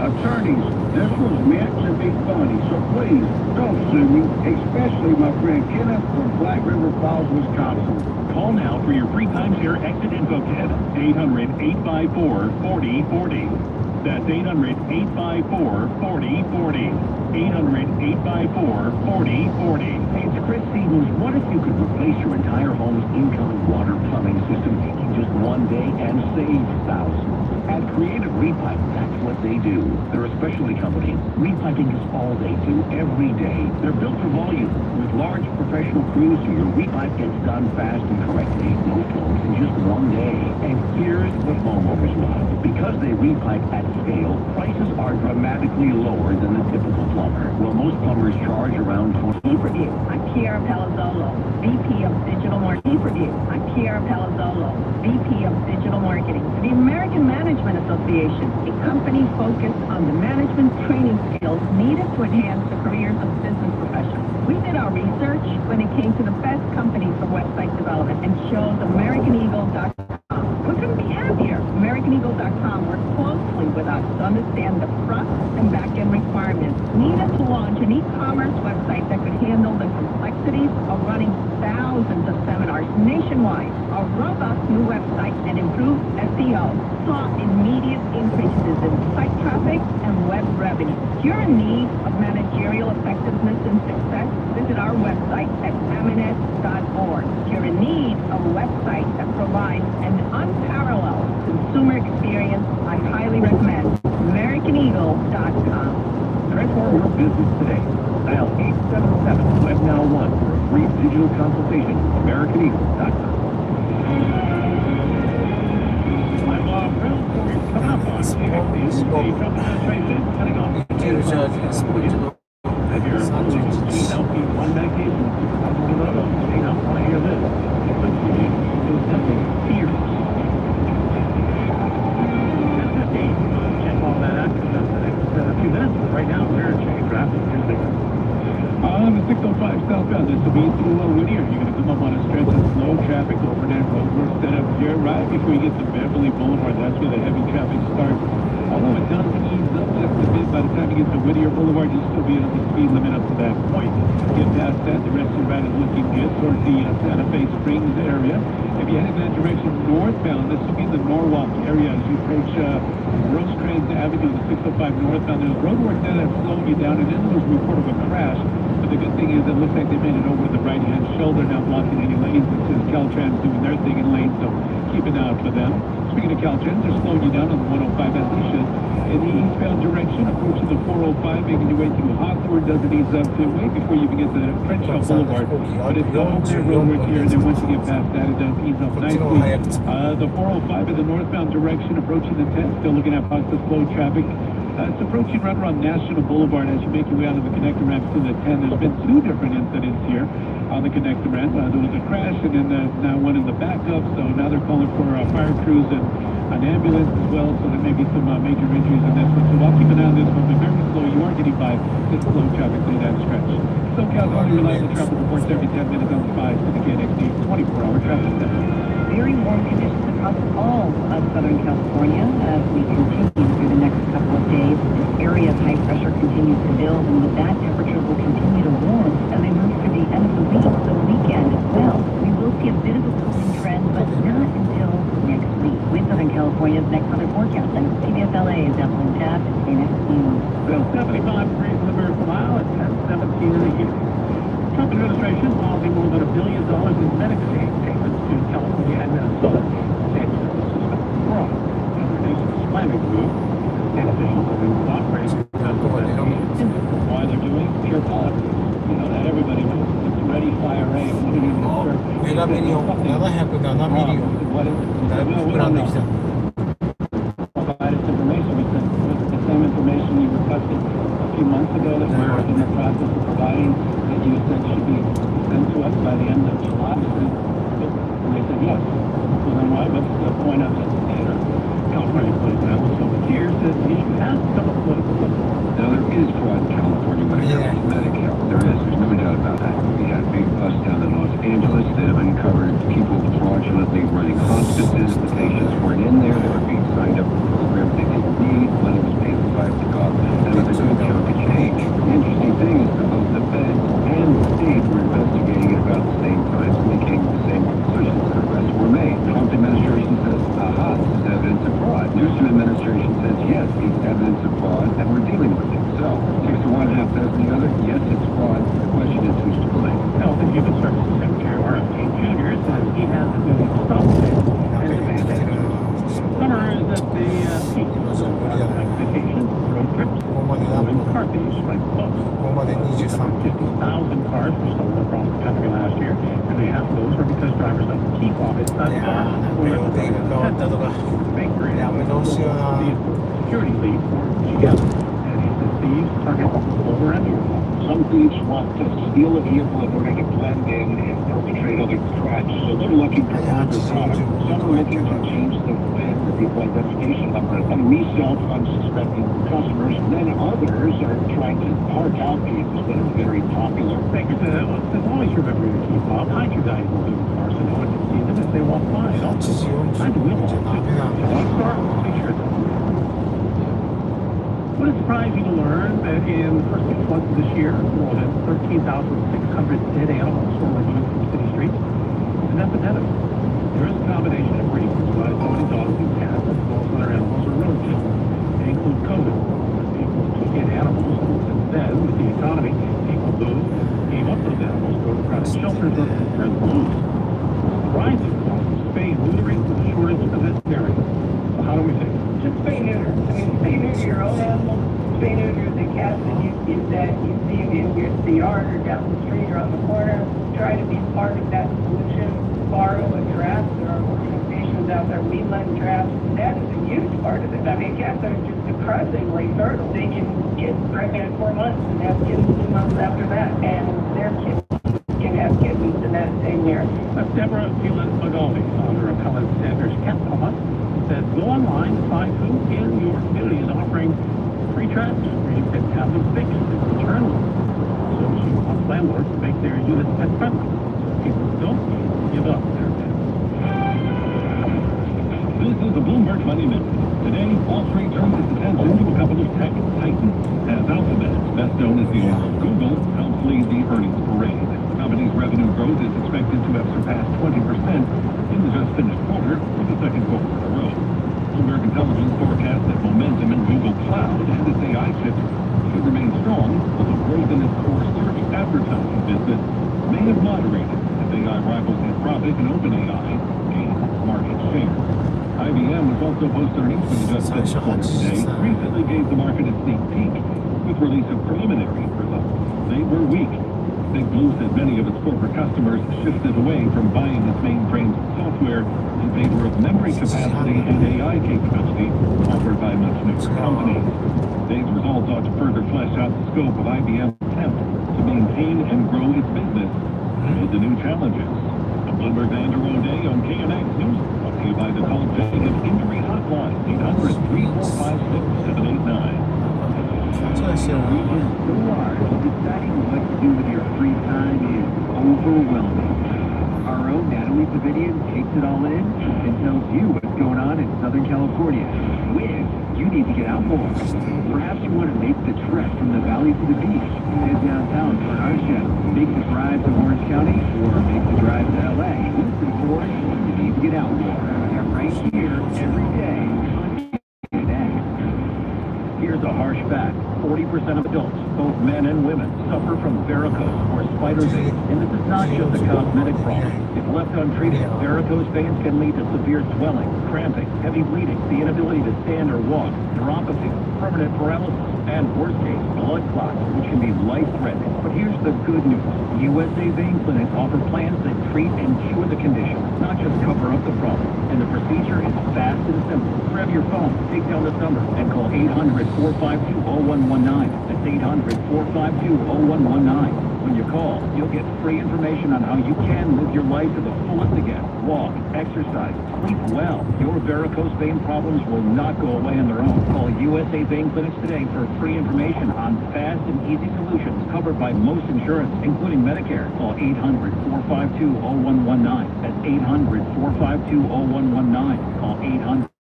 Attorneys, this was meant to be funny, so please don't sue me, especially my friend Kenneth from Black River Falls, Wisconsin. Call now for your free timeshare exit info kit. 800-854-4040. That's 800-854-4040. 800-854-4040. Hey, it's Chris Stevens. What if you could replace your entire home's incoming water plumbing system in just one day and save thousands? At Creative Repipe, that's what they do. They're a specialty company. Repiping is all they do every day. They're built for volume with large professional crews, so your repipe gets done fast and correctly. Most homes in just one day. And here's what homeowners love. Because they repipe at scale, prices are dramatically lower than the typical plumber. Well, most plumbers charge around Pay-per-view. I'm Kiara Palazzolo, VP of Digital Marketing. Pay-per-view. I'm Kiara Palazzolo, VP of Digital Marketing. The American Management Association, a company focused on the management training skills needed to enhance the careers of business professionals. We did our research when it came to the best companies for website development and chose AmericanEagle.com. We couldn't be happier. AmericanEagle.com worked closely with us to understand the front and back-end requirements needed to launch an e-commerce website that could handle the complexities of running thousands of seminars nationwide. Our robust new website and improved SEO saw immediate increases in site traffic and web revenue. If you're in need of managerial effectiveness and success, visit our website at aminet.org. If you're in need of a website that provides an unparalleled consumer experience, I highly recommend AmericanEagle.com. Transform your business today. Dial 877 Web Now 1 for a free digital consultation. AmericanEagle.com. Right now, we're checking traffic. On the 605 southbound, this will be through Whittier. You're going to come up on a stretch of slow traffic overnight road. We're set up here right before you get to Beverly Boulevard. That's where the heavy traffic starts. Although it does ease up just a bit, by the time you get to Whittier Boulevard, you'll still be under the speed limit up to that point. Get past that, the rest of the route is looking good towards the Santa Fe Springs area. If you head in that direction northbound, this will be the Norwalk area as you approach Rosecrans Avenue, the 605 northbound. There's road work there that's slowing you down, and then there's a report of a crash. But the good thing is it looks like they made it over to the right-hand shoulder, not blocking any lanes. It says Caltrans doing their thing in lanes, so keep an eye out for them. Speaking of Caltrans, they're slowing you down on the 105 as they should. In the eastbound direction, approaching the 405, making your way through Hawthorne, doesn't ease up to way before you even get to Crenshaw Boulevard. But it's all clear road work here, and then once you get past that, it does ease up nicely. The 405 in the northbound direction, approaching the 10, still looking at pockets of slow traffic. It's approaching right around National Boulevard as you make your way out of the connector ramps to the 10. There's been two different incidents here on the connector ramp. There was a crash and then now one in the backup. So now they're calling for fire crews and an ambulance as well. So there may be some major injuries in this one. So I'll keep an eye on this one. But very slow. You are getting by this slow traffic through that stretch. SoCal's only reliable traffic reports every 10 minutes on the 5 to the KNXT 24-hour traffic center. Very warm conditions across all of Southern California as we continue through the next couple of days. This area of high pressure continues to build, and with that, temperatures will continue to warm as we move through the end of the week, the weekend as well. We will see a bit of a cooling trend, but not until next week. With Southern California's next weather forecast, and CBS-LA is Evelyn Taft at KNXT News. Well, 75 degrees in the Miracle Mile at 1017 in a year. Trump administration filing more than $1 billion in Medicaid payments to California and Minnesota. States that the system is fraud and the nation's slamming move. And officials have been cooperating with why they're doing pure politics. You know that everybody knows. It's ready, fire, aim. What do you insert? メガミリオン、707ミリオン。 What is it? だいぶ膨らんできた。 Provide us information because with the same information you requested a few months ago that we're in the process of providing that you said should be sent to us by the end of July. And they said yes. So then what's the point of it? California political analyst over here says the issue has become a political one. Now, there is fraud in California when it comes to Medicare. There's no doubt about that. We had big busts down in Los Angeles that have uncovered people fraudulently running hospices. The patients weren't in there. They were being signed up for programs they didn't need. Money was paid for private costs. And there's a good chunk of change. The interesting thing is that both the Fed and the state were investigating it about the same time, and they came to the same conclusions, and arrests were made. The Trump administration says, aha, this is evidence of fraud. Newsom administration says, yes, it's evidence of was strike close. ここまで23分。 50,000 cars were stolen across the country last year, and half of those were because drivers don't keep off it. いやー、なんか予定が変わったとか、やめてほしいよな。 security lead for GM, and he says thieves target over and over. Some thieves want to steal a vehicle in order to blend in and perpetrate other crimes, so they're looking for another product. Some are looking to change the VIN, the vehicle identification number, and resell to unsuspecting customers. Then others are trying to park out vehicles that are very popular. Baker said, always remember your key fob. Hide your valuables in the car so no one can see them if they walk by. Also, hide the wheel well too. One star, make sure it's Would it surprise you to learn that in the first 6 months of this year, more than 13,600 dead animals were removed from city streets? It's an epidemic. There is a combination of reasons why so many dogs and cats, as well as other animals, are road killed. They include COVID. People took in animals, and then, with the economy, people moved, gave up those animals, go to private shelters, and moved. The rising cost of spay and neutering with a shortage of veterinarians. So how do we fix it? Just spay neuter. I mean, spay neuter your own animal. Spay neuter the cats that you see in the yard or down the street or on the corner. Try to be part of that solution. Borrow a trap. There are organizations out there. We lend traps. That is a huge part of it. I mean, cats are just depressingly fertile. They can get pregnant at 4 months and have kids 2 months after that, and their kids can have kittens in that same year. That's Deborah Phelan-Magaldi, founder of Helen Sanders Cat Mama, says go online to find who in your community is offering free traps where you can have them fixed and return them. So she wants landlords to make their units pet friendly so people don't give up their pets. This is the Bloomberg Money Minute. Today, Wall Street turns its attention to a couple of tech titans, as Alphabet, best known as the owner of Google, helps lead the earnings parade. The company's revenue growth is expected to have surpassed 20% in the just finished quarter for the second quarter in a row. Bloomberg Intelligence forecasts that momentum in Google Cloud and its AI chips should remain strong, although growth in its core search advertising business may have moderated as AI rivals Anthropic and OpenAI gain market share. IBM was also post-earnings for the just finished quarter today, recently gave the market a sneak peek with release of preliminary results. They were weak. Big Blue said many of its corporate customers shifted away from buying its mainframe software in favor of memory capacity and AI capability offered by much newer companies. Today's results ought to further flesh out the scope of IBM's attempt to maintain and grow its business amid the new challenges. I'm Bloomberg's Andrew O'Day on KNX News, brought to you by the Consultative Injury Hotline, 800-345-6789. Deciding what to do with your free time is overwhelming. Our own Natalie Davidian takes it all in and tells you what's going on in Southern California. When you need to get out more. Perhaps you want to make the trek from the valley to the beach, head downtown for an art show, make the drive to Orange County, or make the drive to LA. Listen for it. You need to get out more. They're right here every day on KNX. Here's a harsh fact. 40% of adults, both men and women, suffer from varicose or spider veins, and this is not just a cosmetic problem. If left untreated, varicose veins can lead to severe swelling, cramping, heavy bleeding, the inability to stand or walk, neuropathy, permanent paralysis, and worst case, blood clots, which can be life-threatening. But here's the good news. USA Vein Clinic offer plans that treat and cure the condition, not just cover up the problem. And the procedure is fast and simple. Grab your phone, take down this number, and call 800-452-0119. That's 800-452-0119. When you call, you'll get free information on how you can live your life to the fullest again. Walk, exercise, sleep well. Your varicose vein problems will not go away on their own. Call USA Vein Clinics today for free information on fast and easy solutions covered by most insurance, including Medicare. Call 800-452-0119. That's 800-452-0119. Call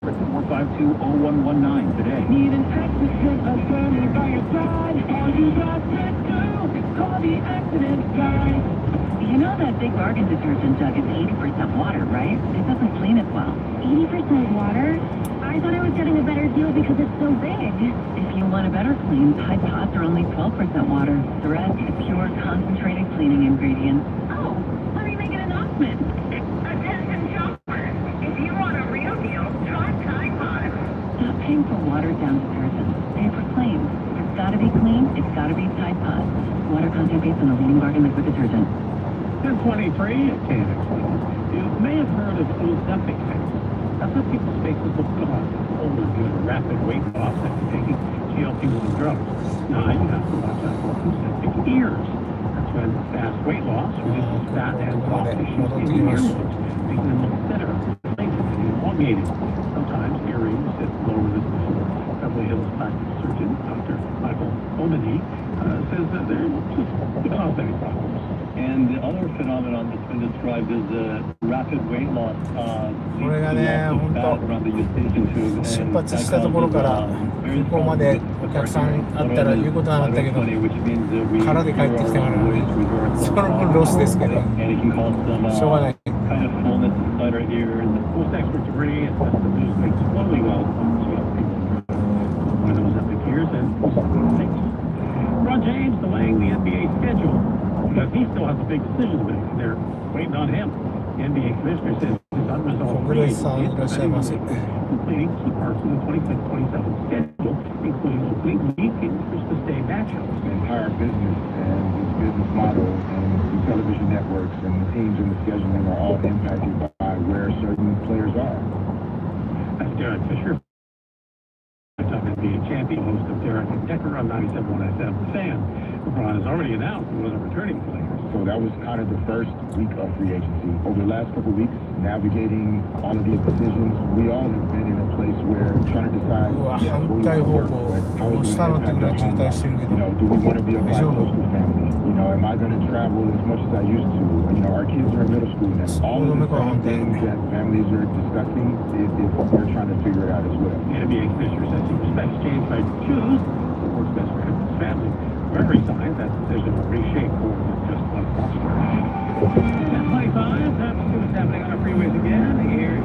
800-452-0119 today. Need an accident attorney by your side. All you got to do is call the accident guy. You know that Big Bargain detergent jug is 80% water, right? It doesn't clean it well. 80% water? I thought I was getting a better deal because it's so big. If you want a better clean, Tide Pods are only 12% water. The rest is pure concentrated cleaning ingredients. Oh, let me make an announcement. Attention shoppers. If you want a real deal, try Tide Pods. Stop paying for watered down detergent. Pay for clean. It's gotta be clean. it's gotta be Tide Pod. Water content based on a leading bargain liquid detergent. 1023 at KNX. You may have heard of Ozempic face. That's what people's faces look gone, older due to rapid weight loss after taking GLP-1 drugs. Now you have to watch out for Ozempic ears. That's when fast weight loss reduces fat and soft tissues in the earlobes, making them look thinner, inflated, and elongated. Sometimes earrings sit lower than before. Beverly Hills plastic surgeon Dr. Michael Omani says that they're just without any problems. And the other phenomenon that's been described is rapid weight loss. これがね、本当出発したところから空港までお客さんあったら言うことなかったけど、空で帰ってきたからね、その分ロスですけど、しょうがない。Most experts agree it's best to lose weight slowly while one of those epic years and things. LeBron James delaying the NBA schedule because he still has a big decision to make. They're waiting on him. The NBA commissioner says his unresolved free agency is completing key parts of the 26-27 schedule, including opening league and Christmas Day matchups. The entire business and its business model and the television networks and the teams and the scheduling are all impacted by where certain players are. That's Derek Fisher, NBA champion, host of Derek and Decker on 97.1 FM. Fan. LeBron has already announced he wasn't returning players. So that was kind of the first week of free agency. Over the last couple of weeks, navigating all of these decisions, we all have been in a place where trying to decide, yeah, where we want to work, but how is it going to impact our lives? You know, do we want to be a bi-coastal family? You know, am I going to travel as much as I used to? You know, our kids are in middle school now. All of the things that families are discussing, if we're trying to figure it out as well. The NBA commissioner says he respects James' right to choose what works best for him and his family. Wherever he signs, that decision will reshape more than just one roster. 10:25, time to see what's happening on our freeways again. Here.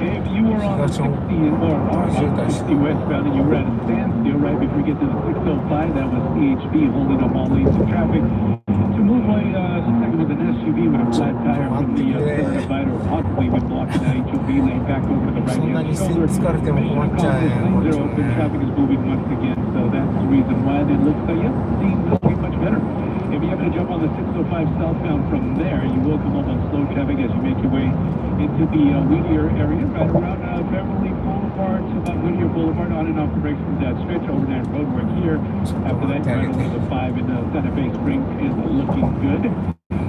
If you were on 60 or 60 westbound and you were at a standstill right before you get to the 605, that was CHP holding up all lanes of traffic. To move away, second with an SUV with a flat tire from the center divider, possibly been blocking that HOV lane back over the right-hand shoulder. Zero open traffic is moving once again, so that's the reason why. It looks like, yep, things will be much better. If you happen to jump on the 605 southbound from there, you will come up on slow traffic as you make your way into the Whittier area, right around Beverly Boulevard to about Whittier Boulevard, on and off the brakes from that stretch. Overnight roadwork here. After that, right over the 5 in Santa Fe Springs is looking good.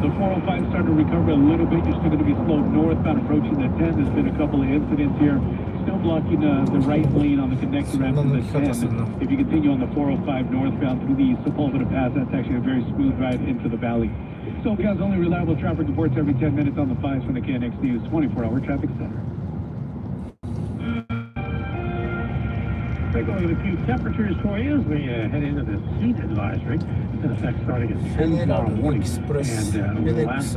The 405 starting to recover a little bit. You're still going to be slow northbound approaching the 10. There's been a couple of incidents here. Still blocking the right lane on the connector ramp from the 10. If you continue on the 405 northbound through the Sepulveda Pass, that's actually a very smooth ride into the valley. SoCal's only reliable traffic reports every 10 minutes on the 5s from the KNX News 24-hour traffic center. Take a look at a few temperatures for you as we head into this heat advisory. It's in effect starting at 10 tomorrow morning. And the last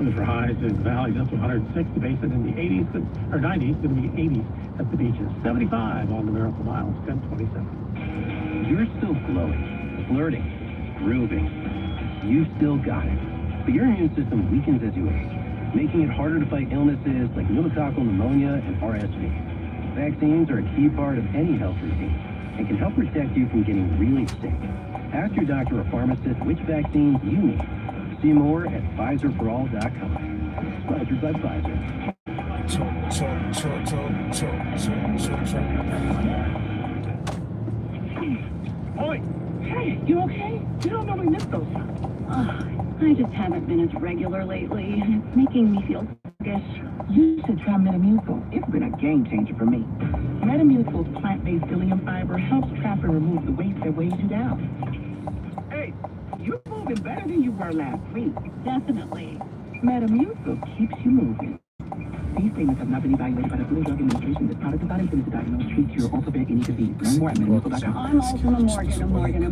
for highs in the valleys up to 106, the basin in the 80s, or 90s, going to be 80s at the beaches. 75 on the Miracle Mile, 1027. You're still glowing, flirting, grooving. You still got it. But your immune system weakens as you age, making it harder to fight illnesses like pneumococcal pneumonia and RSV. Vaccines are a key part of any health routine and can help protect you from getting really sick. Ask your doctor or pharmacist which vaccines you need. See more at PfizerForAll.com. Sponsored by Pfizer. Oi! Hey, you okay? You don't normally miss those times. I just haven't been as regular lately. It's making me feel sluggish. You should try Metamucil. It's been a game changer for me. Metamucil's plant-based psyllium fiber helps trap and remove the weight that weighs you down. Hey, you're moving better than you were last week. Definitely. Metamucil keeps you moving. These statements have not been evaluated by the Food and Drug Administration. This product is not intended to diagnose, treat, cure, or prevent any disease. Learn more at Metamucil.com. I'm Ultima Morgan.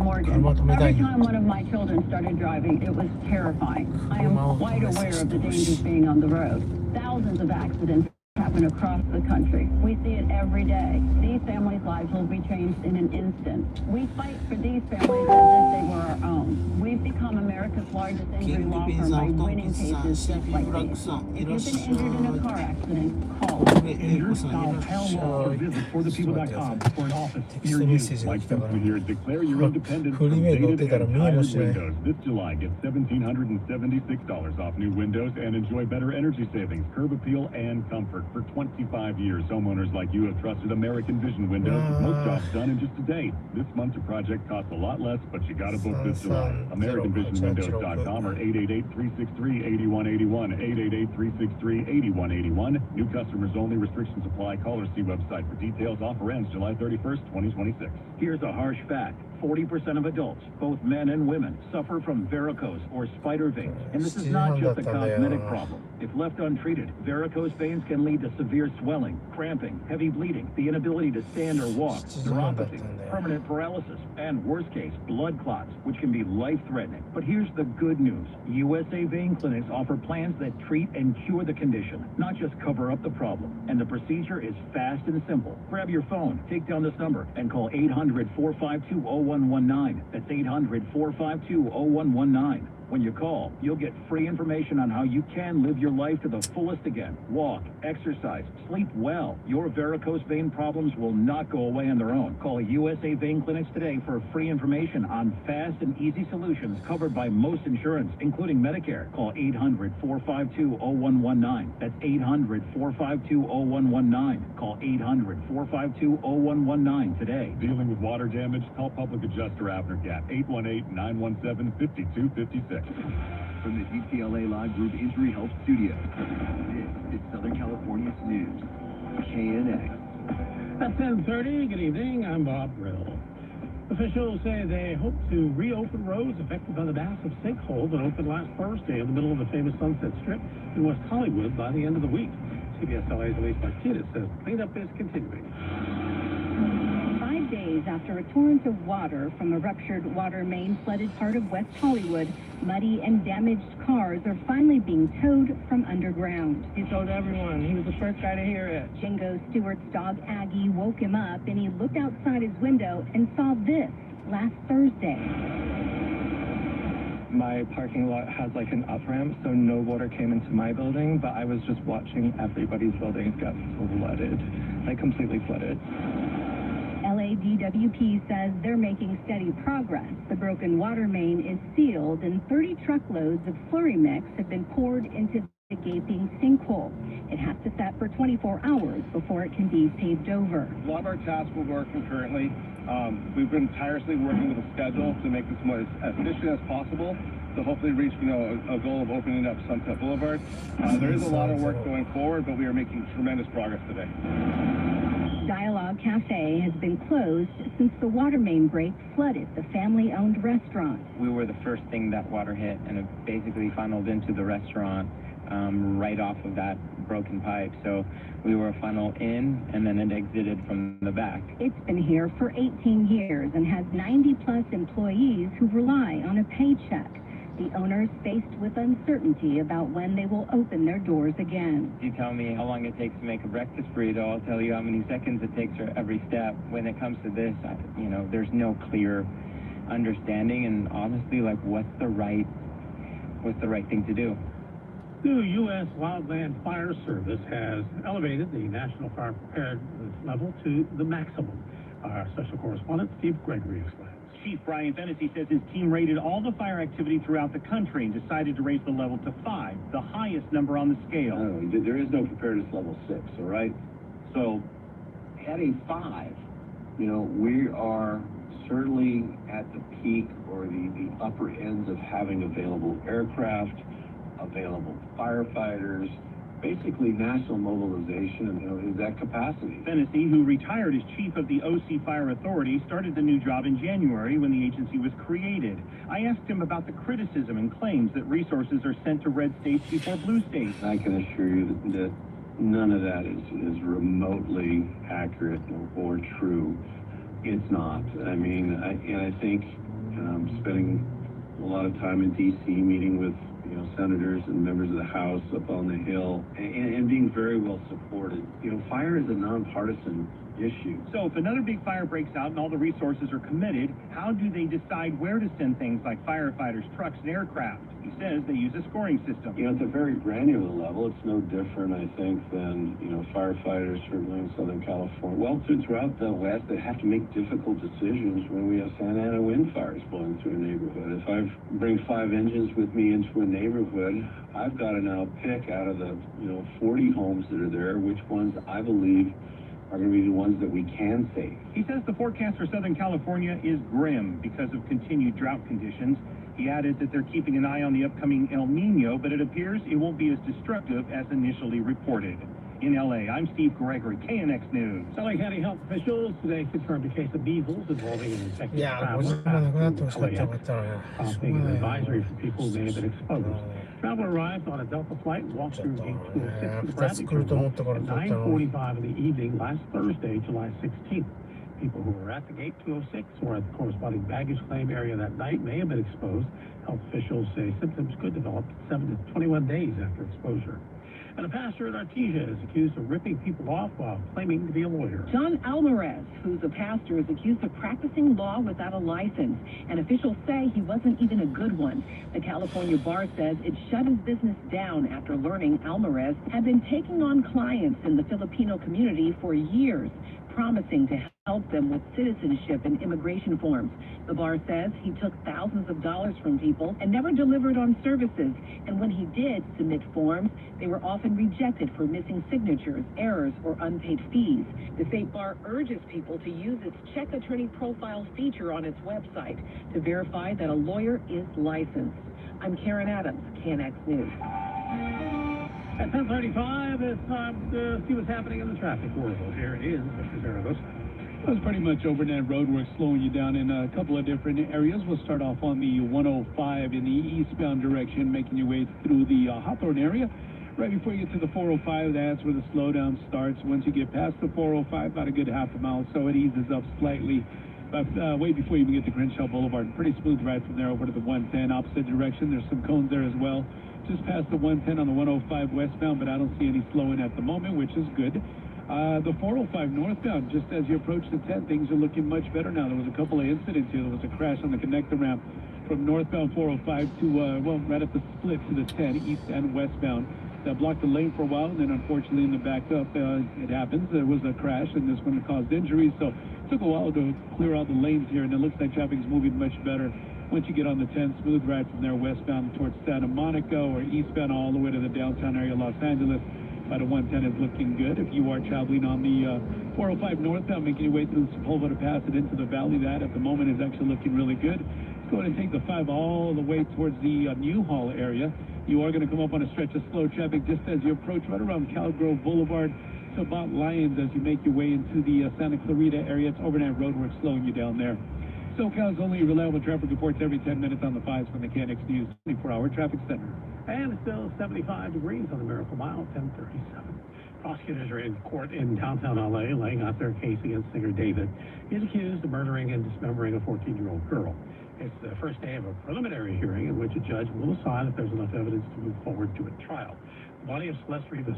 Every time one of my children started driving, it was terrifying. I am quite aware of the dangers being on the road. Thousands of accidents happen happen across the country. We see it every day. These families' lives will be changed in an instant. We fight for these families as if they were our own. We've become America's largest injury law firm by winning cases just like these. If you've been injured in a car accident, call us. Injured, call Pell Law or visit forthepeople.com for an office near you. Like Simpson here, declare your independence from dated and tired windows. This July, get $1,776 off new windows and enjoy better energy savings, curb appeal, and comfort. For 25 years, homeowners like you have trusted American Vision windows with most jobs done in just a day. This month's project costs a lot less, but you gotta book this July. AmericanVisionWindows.com or 888-363-8181. 888-363-8181. New customers only. Restrictions apply. Call or see website for details. Offer ends July 31st, 2026. Here's a harsh fact. 40% of adults, both men and women, suffer from varicose or spider veins. And this is not just a cosmetic problem. If left untreated, varicose veins can lead to severe swelling, cramping, heavy bleeding, the inability to stand or walk, neuropathy, permanent paralysis, and worst case, blood clots, which can be life-threatening. But here's the good news. USA Vein Clinics offer plans that treat and cure the condition, not just cover up the problem. And the procedure is fast and simple. Grab your phone, take down this number, and call 800-452-0119. That's 800-452-0119. When you call, you'll get free information on how you can live your life to the fullest again. Walk, exercise, sleep well. Your varicose vein problems will not go away on their own. Call USA Vein Clinics today for free information on fast and easy solutions covered by most insurance, including Medicare. Call 800-452-0119. That's 800-452-0119. Call 800-452-0119 today. Dealing with water damage? Call Public Adjuster Abner Gap, 818-917-5256. From the DTLA Live Group Injury Health Studio, this is Southern California's news, KNX. At 10:30, good evening, I'm Bob Brill. Officials say they hope to reopen roads affected by the massive sinkhole that opened last Thursday in the middle of the famous Sunset Strip in West Hollywood by the end of the week. CBS LA's Elise Martinez says cleanup is continuing. 5 days after a torrent of water from a ruptured water main flooded part of West Hollywood, muddy and damaged cars are finally being towed from underground. He told everyone he was the first guy to hear it. Jingo Stewart's dog Aggie woke him up and he looked outside his window and saw this last Thursday. My parking lot has like an up ramp, so no water came into my building, but I was just watching everybody's buildings get flooded, like completely flooded. LADWP says they're making steady progress. The broken water main is sealed and 30 truckloads of slurry mix have been poured into the gaping sinkhole. It has to set for 24 hours before it can be paved over. A lot of our tasks will work concurrently. We've been tirelessly working with a schedule to make this as efficient as possible to hopefully reach, a goal of opening up Sunset Boulevard. There is a lot of work going forward, but we are making tremendous progress today. Dialogue Cafe has been closed since the water main break flooded the family-owned restaurant. We were the first thing that water hit, and it basically funneled into the restaurant right off of that broken pipe. So we were funneled in, and then it exited from the back. It's been here for 18 years and has 90-plus employees who rely on a paycheck. The owners faced with uncertainty about when they will open their doors again. You tell me how long it takes to make a breakfast burrito, I'll tell you how many seconds it takes for every step. When it comes to this, there's no clear understanding, and honestly, what's the right thing to do? The U.S. Wildland Fire Service has elevated the national fire preparedness level to the maximum. Our special correspondent, Steve Gregory, explains. Chief Brian Fennessy says his team rated all the fire activity throughout the country and decided to raise the level to 5, the highest number on the scale. There is no preparedness level 6, all right? So at a 5, we are certainly at the peak or the upper ends of having available aircraft, available firefighters, basically national mobilization, is that capacity. Fennessy, who retired as chief of the OC Fire Authority, started the new job in January when the agency was created. I asked him about the criticism and claims that resources are sent to red states before blue states. I can assure you that none of that is remotely accurate or true. It's not. I think spending a lot of time in D.C. meeting with senators and members of the House up on the Hill, and being very well supported. Fire is a nonpartisan issue. So if another big fire breaks out and all the resources are committed, how do they decide where to send things like firefighters, trucks, and aircraft? He says they use a scoring system. At a very granular level, it's no different, I think, than, firefighters certainly in Southern California. Well, throughout the West, they have to make difficult decisions when we have Santa Ana wind fires blowing through a neighborhood. If I bring 5 engines with me into a neighborhood, I've got to now pick out of the, 40 homes that are there, which ones I believe are going to be the ones that we can save. He says the forecast for Southern California is grim because of continued drought conditions. He added that they're keeping an eye on the upcoming El Nino, but it appears it won't be as destructive as initially reported. In LA, I'm Steve Gregory, KNX News. LA County health officials today confirmed a case of measles involving an infected traveler. Prompting an advisory for people who may have been exposed. Traveler arrived on a Delta flight and walked through gate 206 to Bradley Terminal at 9:45 in the evening last Thursday, July 16th. People who were at the gate 206 or at the corresponding baggage claim area that night may have been exposed. Health officials say symptoms could develop 7 to 21 days after exposure. And a pastor in Artesia is accused of ripping people off while claiming to be a lawyer. John Alvarez, who's a pastor, is accused of practicing law without a license, and officials say he wasn't even a good one. The California bar says it shut his business down after learning Alvarez had been taking on clients in the Filipino community for years, promising to help them with citizenship and immigration forms. The bar says he took thousands of dollars from people and never delivered on services. And when he did submit forms, they were often rejected for missing signatures, errors, or unpaid fees. The state bar urges people to use its Check Attorney Profile feature on its website to verify that a lawyer is licensed. I'm Karen Adams, KNX News. At 10:35, it's time to see what's happening in the traffic world. Here it is, Mr. Zaragoza. Well, it's pretty much overnight roadwork slowing you down in a couple of different areas. We'll start off on the 105 in the eastbound direction, making your way through the Hawthorne area. Right before you get to the 405, that's where the slowdown starts. Once you get past the 405, about a good half a mile, so it eases up slightly. But way before you even get to Crenshaw Boulevard, pretty smooth ride from there over to the 110 opposite direction. There's some cones there as well. Just past the 110 on the 105 westbound, but I don't see any slowing at the moment, which is good. The 405 northbound, just as you approach the 10, things are looking much better now. There was a couple of incidents here. There was a crash on the connector ramp from northbound 405 to, right at the split to the 10, east and westbound. That blocked the lane for a while, and then unfortunately in the backup, it happens. There was a crash, and this one caused injuries, so it took a while to clear out the lanes here, and it looks like traffic's moving much better. Once you get on the 10, smooth ride from there westbound towards Santa Monica or eastbound all the way to the downtown area of Los Angeles. By the 110 is looking good. If you are traveling on the 405 northbound, making your way through Sepulveda Pass and into the valley, that at the moment is actually looking really good. Let's go ahead and take the 5 all the way towards the Newhall area. You are going to come up on a stretch of slow traffic just as you approach right around Cal Grove Boulevard to about Lyons as you make your way into the Santa Clarita area. It's overnight roadwork slowing you down there. SoCal's only reliable traffic reports every 10 minutes on the 5s from the KNX News 24-hour traffic center. And it's still 75 degrees on the Miracle Mile, 10:37. Prosecutors are in court in downtown LA laying out their case against singer David. He's accused of murdering and dismembering a 14-year-old girl. It's the first day of a preliminary hearing in which a judge will decide if there's enough evidence to move forward to a trial. The body of Celeste Rivas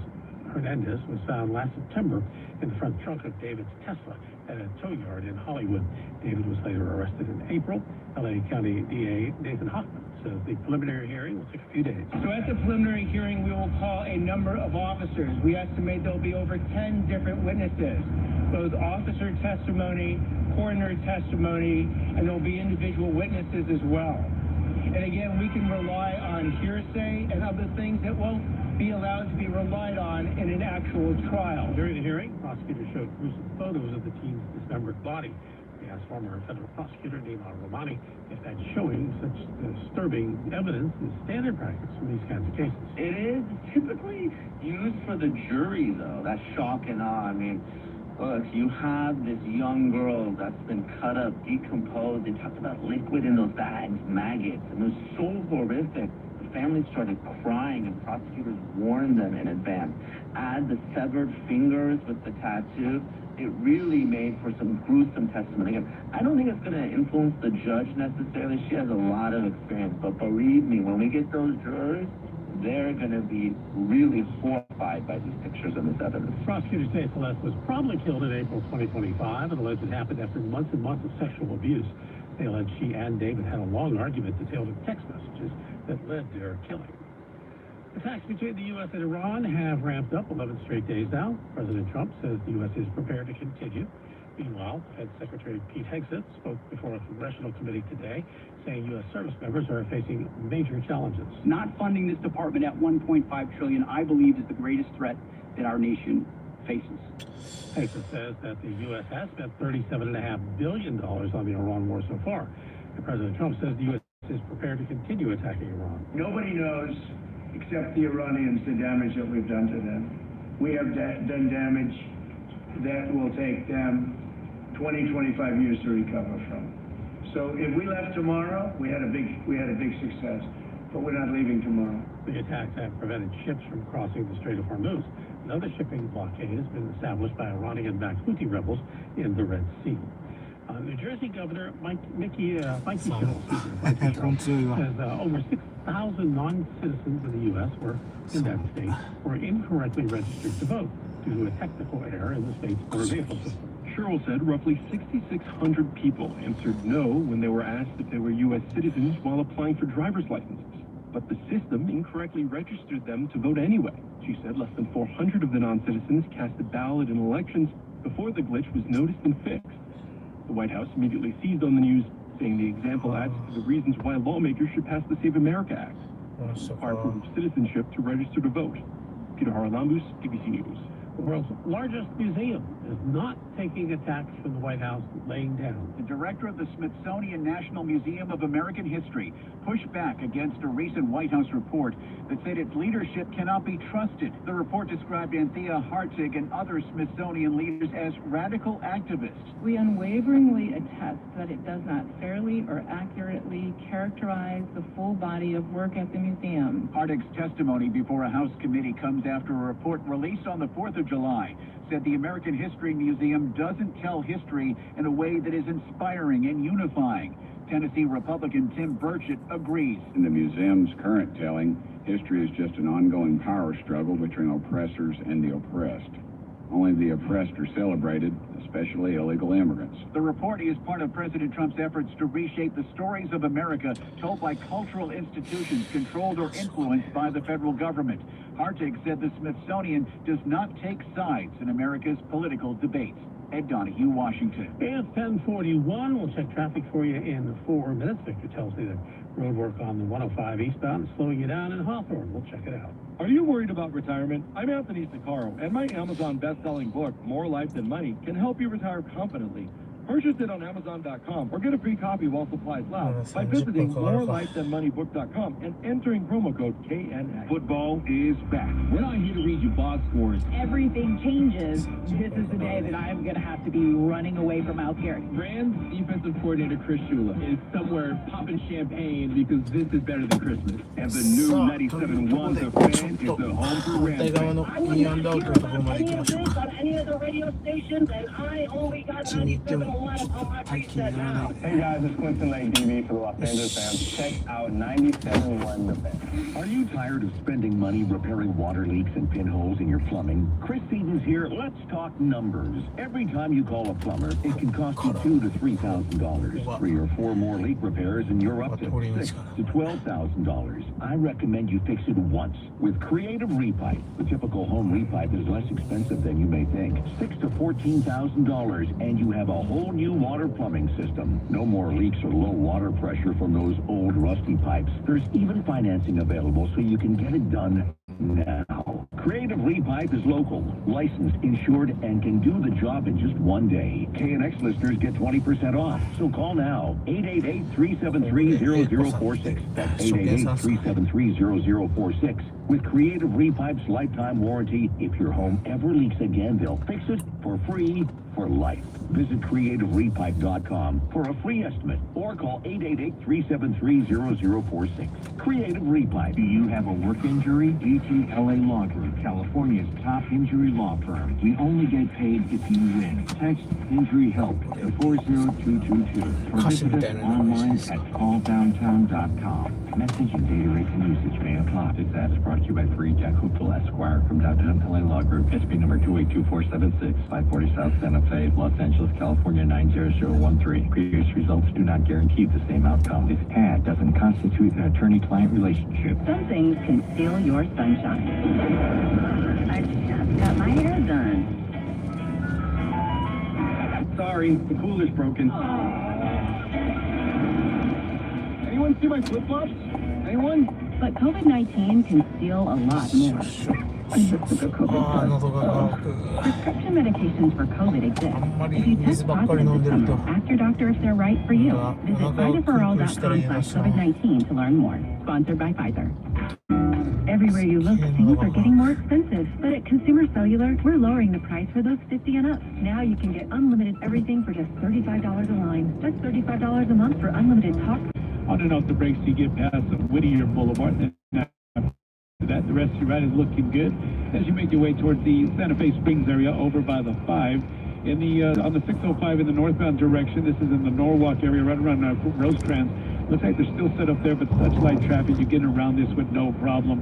Hernandez was found last September in the front trunk of David's Tesla at a tow yard in Hollywood. David was later arrested in April. LA County DA Nathan Hoffman says the preliminary hearing will take a few days. So at the preliminary hearing, we will call a number of officers. We estimate there'll be over 10 different witnesses, both officer testimony, coroner testimony, and there'll be individual witnesses as well. And again, we can rely on hearsay and other things that won't be allowed to be relied on in an actual trial. During the hearing, prosecutors showed gruesome photos of the teen's dismembered body. They asked former federal prosecutor Nima Romani if that showing such disturbing evidence is standard practice for these kinds of cases. It is typically used for the jury, though. That's shock and awe. I mean, look, you have this young girl that's been cut up, decomposed. They talked about liquid in those bags, maggots, and it was so horrific. The families started crying and prosecutors warned them in advance. Add the severed fingers with the tattoo. It really made for some gruesome testimony. Again, I don't think it's going to influence the judge necessarily. She has a lot of experience, but believe me, when we get those jurors, they're going to be really horrified by these pictures and this evidence. Prosecutors say Celeste was probably killed in April 2025 and allege it happened after months and months of sexual abuse. They allege she and David had a long argument detailed in text messages that led to her killing. Attacks between the U.S. and Iran have ramped up 11 straight days now. President Trump says the U.S. is prepared to continue. Meanwhile, Fed Secretary Pete Hegseth spoke before a congressional committee today, saying U.S. service members are facing major challenges. Not funding this department at $1.5 trillion, I believe, is the greatest threat that our nation faces. Hegseth says that the U.S. has spent $37.5 billion on the Iran war so far. And President Trump says the U.S. is prepared to continue attacking Iran. Nobody knows, except the Iranians, the damage that we've done to them. We have done damage that will take them 20, 25 years to recover from. So if we left tomorrow, we had a big success, but we're not leaving tomorrow. The attacks have prevented ships from crossing the Strait of Hormuz. Another shipping blockade has been established by Iranian-backed Houthi rebels in the Red Sea. New Jersey Governor Mikey Sherrill says over 6,000 non-citizens of the U.S. in that state were incorrectly registered to vote due to a technical error in the state's motor vehicle system. Sherrill said roughly 6,600 people answered no when they were asked if they were U.S. citizens while applying for driver's licenses. But the system incorrectly registered them to vote anyway. She said less than 400 of the non-citizens cast a ballot in elections before the glitch was noticed and fixed. The White House immediately seized on the news, saying the example adds to the reasons why lawmakers should pass the Save America Act. Require proof of citizenship to register to vote. Peter Haralambous, ABC News. The world's largest museum is not taking attacks from the White House laying down. The director of the Smithsonian National Museum of American History pushed back against a recent White House report that said its leadership cannot be trusted. The report described Anthea Hartig and other Smithsonian leaders as radical activists. We unwaveringly attest that it does not fairly or accurately characterize the full body of work at the museum. Hartig's testimony before a House committee comes after a report released on the 4th of July said the American History Museum doesn't tell history in a way that is inspiring and unifying. Tennessee Republican Tim Burchett agrees. In the museum's current telling, history is just an ongoing power struggle between oppressors and the oppressed. Only the oppressed are celebrated, especially illegal immigrants. The report is part of President Trump's efforts to reshape the stories of America told by cultural institutions controlled or influenced by the federal government. Hartig said the Smithsonian does not take sides in America's political debates. Ed Donahue, Washington. It's 10:41. We'll check traffic for you in 4 minutes. Victor tells me that road work on the 105 eastbound is slowing you down in Hawthorne. We'll check it out. Are you worried about retirement? I'm Anthony Sicaro, and my Amazon best-selling book, More Life Than Money, can help you retire confidently. Purchase it on Amazon.com or get a free copy while supplies last by visiting morelifethanmoneybook.com and entering promo code KNX. Football is back. We're not here to read you box scores. Everything changes. This is the day that I'm going to have to be running away from out here. Rams defensive coordinator Chris Shula is somewhere popping champagne because this is better than Christmas. And the new 97.1 The Fan is the home for Rams fans. I didn't listen on any of this on any of the radio stations, and I only got 97.1 on my preset now. Hey guys, it's Quinton Lake DB for the Los Angeles fans. Check out 97.1 The Fan. Are you tired of spending money repairing water leaks and pinholes in your plumbing? Chris Seaton's here. Let's talk numbers. Every time you call a plumber, it can cost you $2,000 to $3,000. 3 or 4 more leak repairs, and you're up to $6,000 to $12,000. I recommend you fix it once with Creative Repipe. The typical home repipe is less expensive than you may think. $6,000 to $14,000, and you have a whole new water plumbing system. No more leaks or low water pressure from those old rusty pipes. There's even financing available so you can get it done now. Creative Repipe is local, licensed, insured, and can do the job in just one day. KNX listeners get 20% off. So call now. 888-373-0046. That's 888-373-0046. With Creative Repipe's lifetime warranty, if your home ever leaks again, they'll fix it for free for life. Visit CreativeRepipe.com for a free estimate or call 888-373-0046. Creative Repipe. Do you have a work injury? GTLA Law Group, California's top injury law firm. We only get paid if you win. Text Injury Help to 40222 or visit us online at calldowntown.com. Message and data rates and usage may apply. This ad is brought to you by Free Jack Hoopful Esquire from Downtown LA Law Group. SB number 282476, 540 South Santa Fe, Los Angeles, California 90013. Previous results do not guarantee the same outcome. This ad doesn't constitute an attorney-client relationship. Some things can steal your sunshine. I just got my hair done. Sorry, the cooler's broken. Anyone see my flip-flops? Anyone? But COVID-19 can steal a lot more. Prescription medications for COVID exist. If you test positive this summer, ask your doctor if they're right for you. Visit FightItForAll.com/COVID-19 to learn more. Sponsored by Pfizer. Everywhere you look, things are getting more expensive. But at Consumer Cellular, we're lowering the price for those 50 and up. Now you can get unlimited everything for just $35 a line. That's $35 a month for unlimited talk. On and off the brakes, you get past Whittier Boulevard. And after that, the rest of your ride is looking good as you make your way towards the Santa Fe Springs area over by the 5. In the on the 605 in the northbound direction, this is in the Norwalk area, right around Rosecrans. Looks like they're still set up there, but such light traffic, you're getting around this with no problem.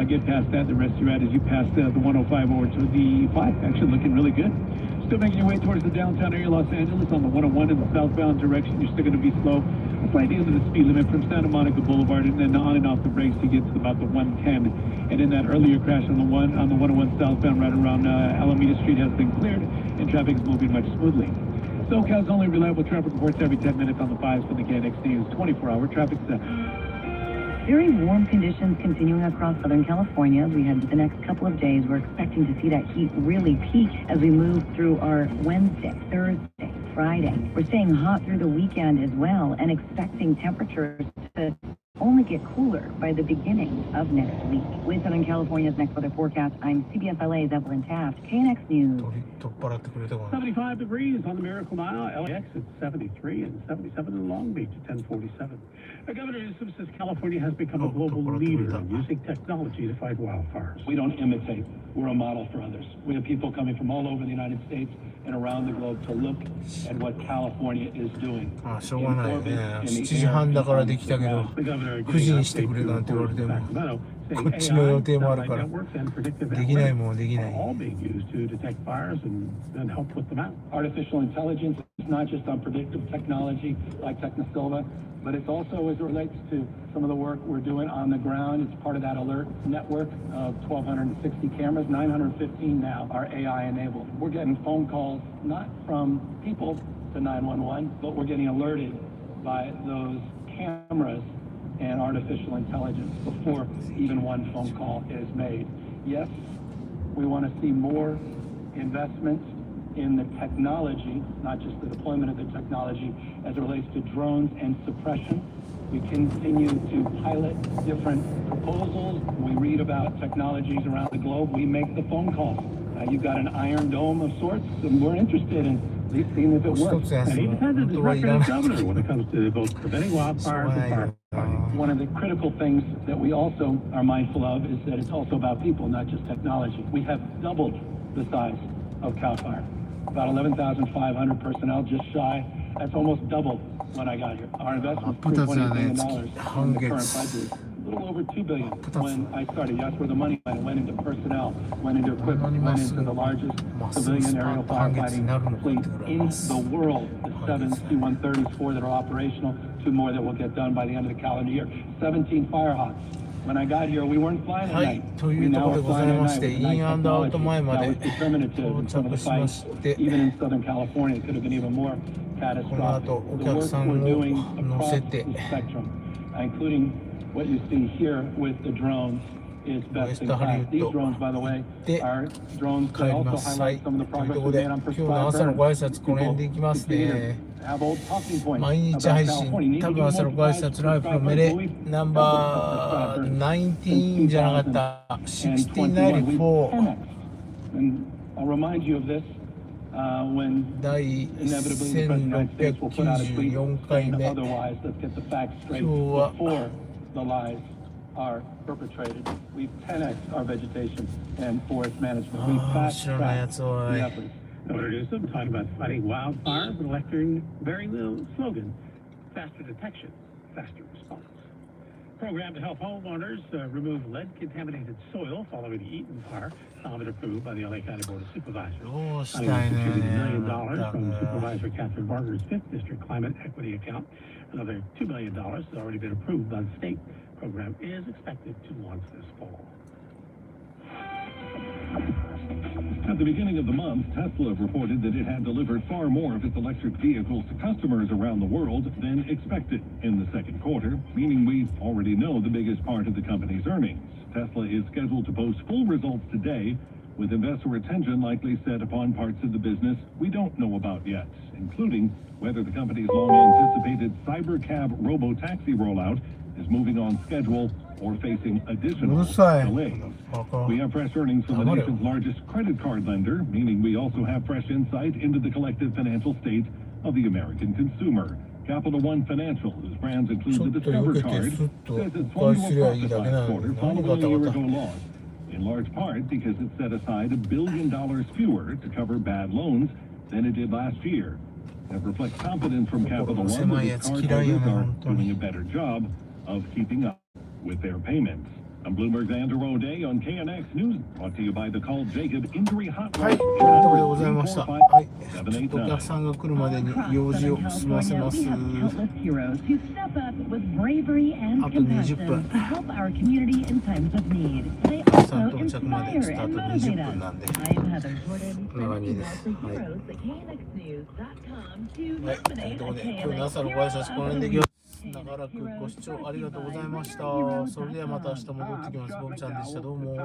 Get past that, the rest of your ride as you pass the 105 over to the 5. Actually looking really good. Still making your way towards the downtown area, Los Angeles, on the 101 in the southbound direction. You're still going to be slow. Slightly into the speed limit from Santa Monica Boulevard, and then on and off the brakes to get to about the 110. And in that earlier crash on the 101 southbound, right around Alameda Street, has been cleared, and traffic is moving much smoothly. SoCal's only reliable traffic reports every 10 minutes on the 5s for the KNX News 24-hour traffic center. Very warm conditions continuing across Southern California as we head to the next couple of days. We're expecting to see that heat really peak as we move through our Wednesday, Thursday, Friday. We're staying hot through the weekend as well and expecting temperatures to only get cooler by the beginning of next week. With Southern California's next weather forecast, I'm CBS LA's Evelyn Taft, KNX News. 75 degrees on the Miracle Mile. LAX at 73 and 77 in Long Beach at 1047. Governor Newsom says California has become a global leader in using technology to fight wildfires. We don't imitate. We're a model for others. We have people coming from all over the United States and around the globe to look at what California is doing. しょうがないね。7時半だからできたけど、9時にしてくれなんて言われても、こっちの予定もあるから、できないもんはできない。Artificial intelligence is not just on predictive technology like Technosilva, but it's also as it relates to some of the work we're doing on the ground. It's part of that alert network of 1,260 cameras. 915 now are AI enabled. We're getting phone calls not from people to 911, but we're getting alerted by those cameras and artificial intelligence before even one phone call is made. Yes, we want to see more investments in the technology, not just the deployment of the technology, as it relates to drones and suppression. We continue to pilot different proposals. We read about technologies around the globe. We make the phone calls. You've got an iron dome of sorts, and we're interested in at least seeing if it works. And he defended his record as governor when it comes to both preventing wildfires and firefighting. One of the critical things that we also are mindful of is that it's also about people, not just technology. We have doubled the size of CAL FIRE. About 11,500 personnel, just shy. That's almost double when I got here. Our investment was $3.8 billion in the current budget. A little over $2 billion when I started. That's where the money went. It went into personnel, went into equipment, went into the largest civilian aerial firefighting fleet in the world. The 7 C-130s, 4 that are operational, 2 more that will get done by the end of the calendar year. 17 Firehawks. When I got here, we weren't flying at night. We now are flying at night with night technology. That was determinative in some of the fights, even in Southern California. It could have been even more catastrophic. The work we're doing across the spectrum, including what you see here with the drones, is ウエ best ス in トハリ class. ウッ These ド drones, by the way, で are drones 帰 that り also ます。はい。 highlight と some い of the うと progress ころ we've で made on 今日の朝の prescribed ご挨拶この辺でいきます continue ね。 to have old talking points 毎日 about 配 California. 信、 You need 多 to 分 do 朝のご挨 multiplied 拶ライブの prescribed 目で birds. ナンバー19じゃなかった、1694 And I'll remind you of this when 第 inevitably the President of the United States will put out a tweet 1694回 saying 目。 otherwise. Let's get the facts straight 今日は before the lies are perpetrated. We've 10x our vegetation and forest management. We've ああ、知らないや fast-tracked つお the い。 efforts. In order to do some, talking about fighting wildfires and electing very little slogan, faster detection, faster response. Program to help homeowners remove lead-contaminated soil following the Eaton fire, been approved by the LA County Board of Supervisors. どうしたい Contributedね $1 million from Supervisor Catherine Barker's 5th District Climate Equity Account. Another $2 million has already been approved by the state. Program is expected to launch this fall. At the beginning of the month, Tesla reported that it had delivered far more of its electric vehicles to customers around the world than expected in the second quarter, meaning we already know the biggest part of the company's earnings. Tesla is scheduled to post full results today, with investor attention likely set upon parts of the business we don't know about yet, including whether the company's long-anticipated Cybercab robo-taxi rollout is moving on schedule or facing additional delays. We have fresh earnings from the nation's largest credit card lender, meaning we also have fresh insight into the collective financial state of the American consumer. Capital One Financial, whose brands include the Discover card, says it swung to a profit last quarter following a year-ago loss, in large part because it set aside $1 billion fewer to cover bad loans than it did last year. That reflects confidence from Capital One that its cardholders are doing a better job of keeping up with their payments. I'm Bloomberg's Andrew O'Day on KNX News, brought to you by the Call Jacob Injury は Hotline. い、ということでございました。はい、ちょっとお客さんが来るまでに用事を済ませます。あと20分。さん到着までちょっとあと20分なんで。こんな感じです。はい。はい、ということで今日の朝のご挨拶この辺でいきます。長らくご視聴ありがとうございました。それではまた明日戻ってきます。ボブちゃんでした。どうも。